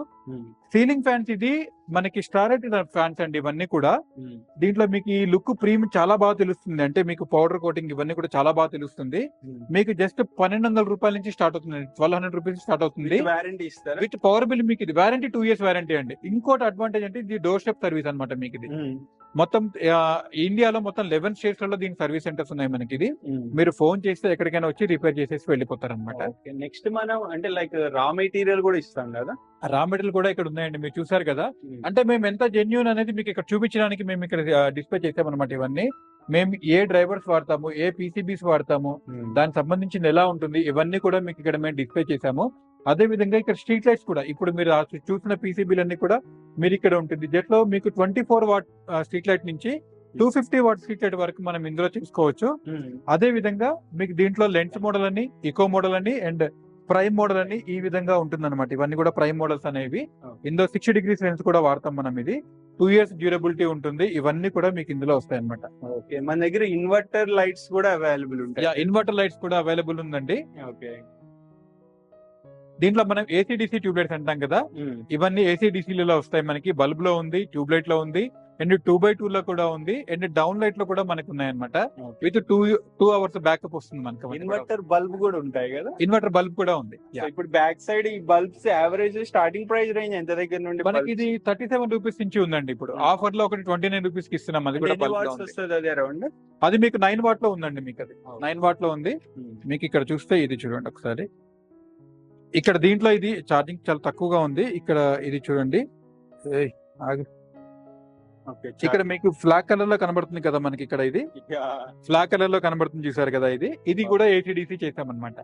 సీలింగ్ ఫ్యాన్స్ ఇది మనకి స్టారెట్ ఫ్యాన్స్ అండి ఇవన్నీ కూడా. దీంట్లో మీకు ఈ లుక్ ప్రీమియం చాలా బాగా తెలుస్తుంది, అంటే మీకు పౌడర్ కోటింగ్ ఇవన్నీ కూడా చాలా బాగా తెలుస్తుంది. మీకు జస్ట్ 1200 రూపాయల నుంచి స్టార్ట్ అవుతుంది, 1200 రూపీస్ స్టార్ట్ అవుతుంది. వారంటీ ఇస్తారు విత్ పవర్ బిల్. మీకు ఇది వారంటీ 2 years వారంటీ అండి. ఇంకోటి అడ్వాంటేజ్ అంటే ఇది డోర్ స్టెప్ సర్వీస్ అనమాట. మీకు ఇది మొత్తం ఇండియాలో మొత్తం 11 states లలో దీని సర్వీస్ సెంటర్స్ ఉన్నాయి మనకి. ఇది మీరు ఫోన్ చేస్తే ఎక్కడికైనా వచ్చి రిపేర్ చేసేసి వెళ్ళిపోతారు అనమాట. నెక్స్ట్ మనం అంటే లైక్ రా మెటీరియల్ కూడా ఇస్తాం కదా, రా మెటీరియల్ కూడా ఇక్కడ ఉన్నాయండి, మీరు చూసారు కదా. అంటే మేము ఎంత జెన్యూన్ అనేది మీకు ఇక్కడ చూపించడానికి మేము ఇక్కడ డిస్ప్లే చేసామన్నమాట. ఇవన్నీ మేము ఏ డ్రైవర్స్ వాడతాము, ఏ పీసీబీస్ వాడతాము, దానికి సంబంధించింది ఎలా ఉంటుంది, ఇవన్నీ కూడా మీకు ఇక్కడ మేము డిస్ప్లే చేసాము. అదే విధంగా ఇక్కడ స్ట్రీట్ లైట్స్ కూడా, ఇప్పుడు మీరు చూసిన పీసీబీలన్నీ కూడా మీరు ఇక్కడ ఉంటుంది. జట్లో మీకు 24 వాట్ స్ట్రీట్ లైట్ నుంచి 250 వాట్ స్ట్రీట్ లైట్ వరకు మనం ఇందులో చూసుకోవచ్చు. అదే విధంగా మీకు దీంట్లో లెన్స్ మోడల్ అని, ఈకో మోడల్ అని, అండ్ ప్రైమ్ మోడల్ అని ఈ విధంగా ఉంటుంది అనమాట. ఇవన్నీ కూడా ప్రైమ్ మోడల్స్ అనేవి. ఇందులో 60 degrees లెన్స్ కూడా వాడతాం మనం. ఇది 2 years డ్యూరబిలిటీ ఉంటుంది. ఇవన్నీ కూడా మీకు ఇందులో వస్తాయి అనమాట. ఓకే, మన దగ్గర ఇన్వర్టర్ లైట్స్ కూడా అవైలబుల్ ఉంటాయి. ఇన్వర్టర్ లైట్స్ కూడా అవైలబుల్ ఉందండి. ఓకే, దీంట్లో మనం ఏసీడీసీ ట్యూబ్ లైట్స్ అంటాం కదా, ఇవన్నీ ఏసీడీసీలలో వస్తాయి మనకి. బల్బ్ లో ఉంది, ట్యూబ్ లైట్ లో ఉంది, అండ్ 2x2 లో కూడా ఉంది, అండ్ డౌన్ లైట్ లో కూడా మనకు ఉన్నాయి అనమాట. విత్ 2 hours బ్యాకప్ వస్తుంది మనకి. ఇన్వర్టర్ బల్బ్ కూడా ఉంటాయి కదా, ఇన్వర్టర్ బల్బ్ కూడా ఉంది. ఇప్పుడు బ్యాక్ సైడ్ ఈ bulbs average starting price range ఎంత దగ్గర నుండి? మనకి ఇది 37 రూపీస్ నుంచి ఉందండి. ఇప్పుడు ఆఫర్ లో ఒకటి 29 రూపీస్ కి ఇస్తున్నాం. అది కూడా అది మీకు 9 వాట్ లో ఉందండి. మీకు అది 9 వాట్ లో ఉంది. మీకు ఇక్కడ చూస్తే ఇది చూడండి ఒకసారి. ఇక్కడ దీంట్లో ఇది ఛార్జింగ్ చాలా తక్కువగా ఉంది. ఇక్కడ ఇది చూడండి, ఇక్కడ మీకు ఫ్లాగ్ కలర్ లో కనబడుతుంది కదా మనకి. ఇక్కడ ఇది ఫ్లాగ్ కలర్ లో కనబడుతుంది, చూసారు కదా. ఇది కూడా ఏసీడీసీ చేసాం అనమాట.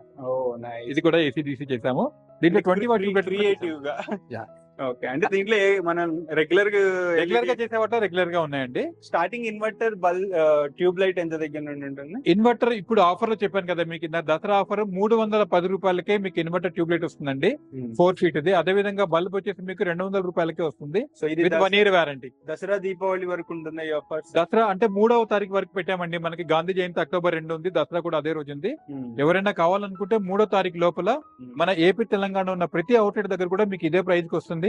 ఇది కూడా ఏసీడీసీ చేసాము. దీంట్లో 20 వాట్ క్రియేటివ్ గా. ఓకే, అంటే దీంట్లో మనం రెగ్యులర్ గా చేసేవాట రెగ్యులర్ గా ఉన్నాయండి. స్టార్టింగ్ ఇన్వర్టర్ ట్యూబ్ లైట్ ఎంత దగ్గర నుండి ఉంటుంది? ఇన్వర్టర్ ఇప్పుడు ఆఫర్ లో చెప్పాను కదా మీకు, దసరా ఆఫర్ 310 రూపాయలకే మీకు ఇన్వర్టర్ ట్యూబ్ లైట్ వస్తుందండి, 4 feet. అదే విధంగా బల్బ్ వచ్చేసి మీకు 200 రూపాయలకే వస్తుంది. సో ఇది 1 year వారంటీ. దసరా దీపావళి వరకు ఉంటుంది ఈ ఆఫర్. దసరా అంటే 3వ తారీఖు వరకు పెట్టామండి. మనకి గాంధీ జయంతి October 2 ఉంది, దసరా కూడా అదే రోజు ఉంది. ఎవరైనా కావాలనుకుంటే 3వ తారీఖు లోపల మన ఏపీ తెలంగాణ ఉన్న ప్రతి అవుట్లెట్ దగ్గర కూడా మీకు ఇదే ప్రైస్ కి వస్తుంది.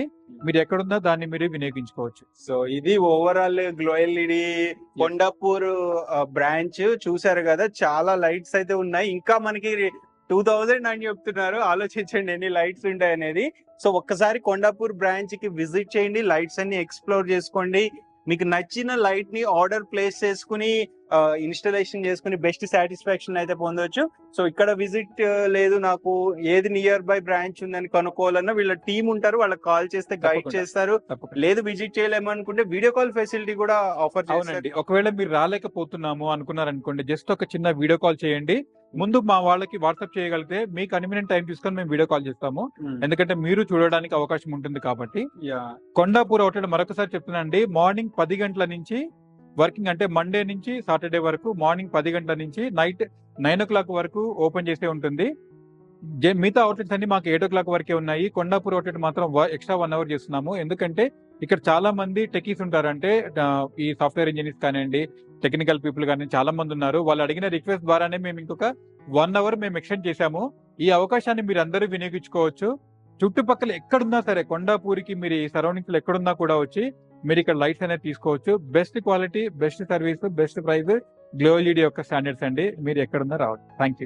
మీరు ఎక్కడున్నా దాన్ని మీరు వినియోగించుకోవచ్చు. సో ఇది overall glow LED Kondapur branch చూసారు కదా, చాలా లైట్స్ అయితే ఉన్నాయి. ఇంకా మనకి 2000 అని చెప్తున్నారు, ఆలోచించండి ఎన్ని లైట్స్ ఉంటాయి అనేది. సో ఒక్కసారి కొండాపూర్ బ్రాంచ్ కి విజిట్ చేయండి, లైట్స్ అన్ని ఎక్స్ప్లోర్ చేసుకోండి. మీకు నచ్చిన లైట్ ని ఆర్డర్ ప్లేస్ చేసుకుని ఇన్స్టలేషన్ చేసుకుని బెస్ట్ సాటిస్ఫాక్షన్ అయితే పొందొచ్చు. సో ఇక్కడ విజిట్ లేదు, నాకు ఏది నియర్ బై బ్రాంచ్ ఉందని కనుక్కోవాలన్నా వీళ్ళ టీం ఉంటారు, వాళ్ళకి కాల్ చేస్తే గైడ్ తప్పకుండా. చేస్తారు. తప్పకుండా. లేదు విజిట్ చేయలేమనుకుంటే వీడియో కాల్ ఫెసిలిటీ కూడా ఆఫర్ అవునండి. చేస్తారు. ఒకవేళ మీరు రాలేకపోతున్నాము అనుకున్నారనుకోండి, జస్ట్ ఒక చిన్న వీడియో కాల్ చేయండి. ముందు మా వాళ్ళకి వాట్సాప్ చేయగలిగితే మీకు కన్వీనియంట్ టైం తీసుకొని మేము వీడియో కాల్ చేస్తాము. ఎందుకంటే మీరు చూడడానికి అవకాశం ఉంటుంది కాబట్టి. కొండాపూర్ అవుట్లెట్ మరొకసారి చెప్తున్నానండి, మార్నింగ్ 10 గంటల నుంచి వర్కింగ్, అంటే మండే నుంచి సాటర్డే వరకు మార్నింగ్ 10 గంటల నుంచి నైట్ 9 o'clock వరకు ఓపెన్ చేసే ఉంటుంది. మిగతా అవుట్లెట్స్ అన్ని మాకు 8 o'clock వరకే ఉన్నాయి. కొండాపూర్ అవుట్లెట్ మాత్రం ఎక్స్ట్రా 1 hour చేస్తున్నాము. ఎందుకంటే ఇక్కడ చాలా మంది టెకీస్ ఉంటారు, అంటే ఈ సాఫ్ట్వేర్ ఇంజనీర్స్ కానివ్వండి, టెక్నికల్ పీపుల్ కానీ చాలా మంది ఉన్నారు. వాళ్ళు అడిగిన రిక్వెస్ట్ ద్వారానే మేము ఇంకొక 1 hour మేము ఎక్స్టెండ్ చేశాము. ఈ అవకాశాన్ని మీరు అందరూ వినియోగించుకోవచ్చు. చుట్టుపక్కల ఎక్కడున్నా సరే కొండాపూరికి మీరు ఈ సరౌండింగ్స్ లో ఎక్కడున్నా కూడా వచ్చి మీరు ఇక్కడ లైట్స్ అనేది తీసుకోవచ్చు. Best quality, best service, best price, glow LED యొక్క స్టాండర్డ్స్ అండి. మీరు ఎక్కడున్నా రావచ్చు. Thank you.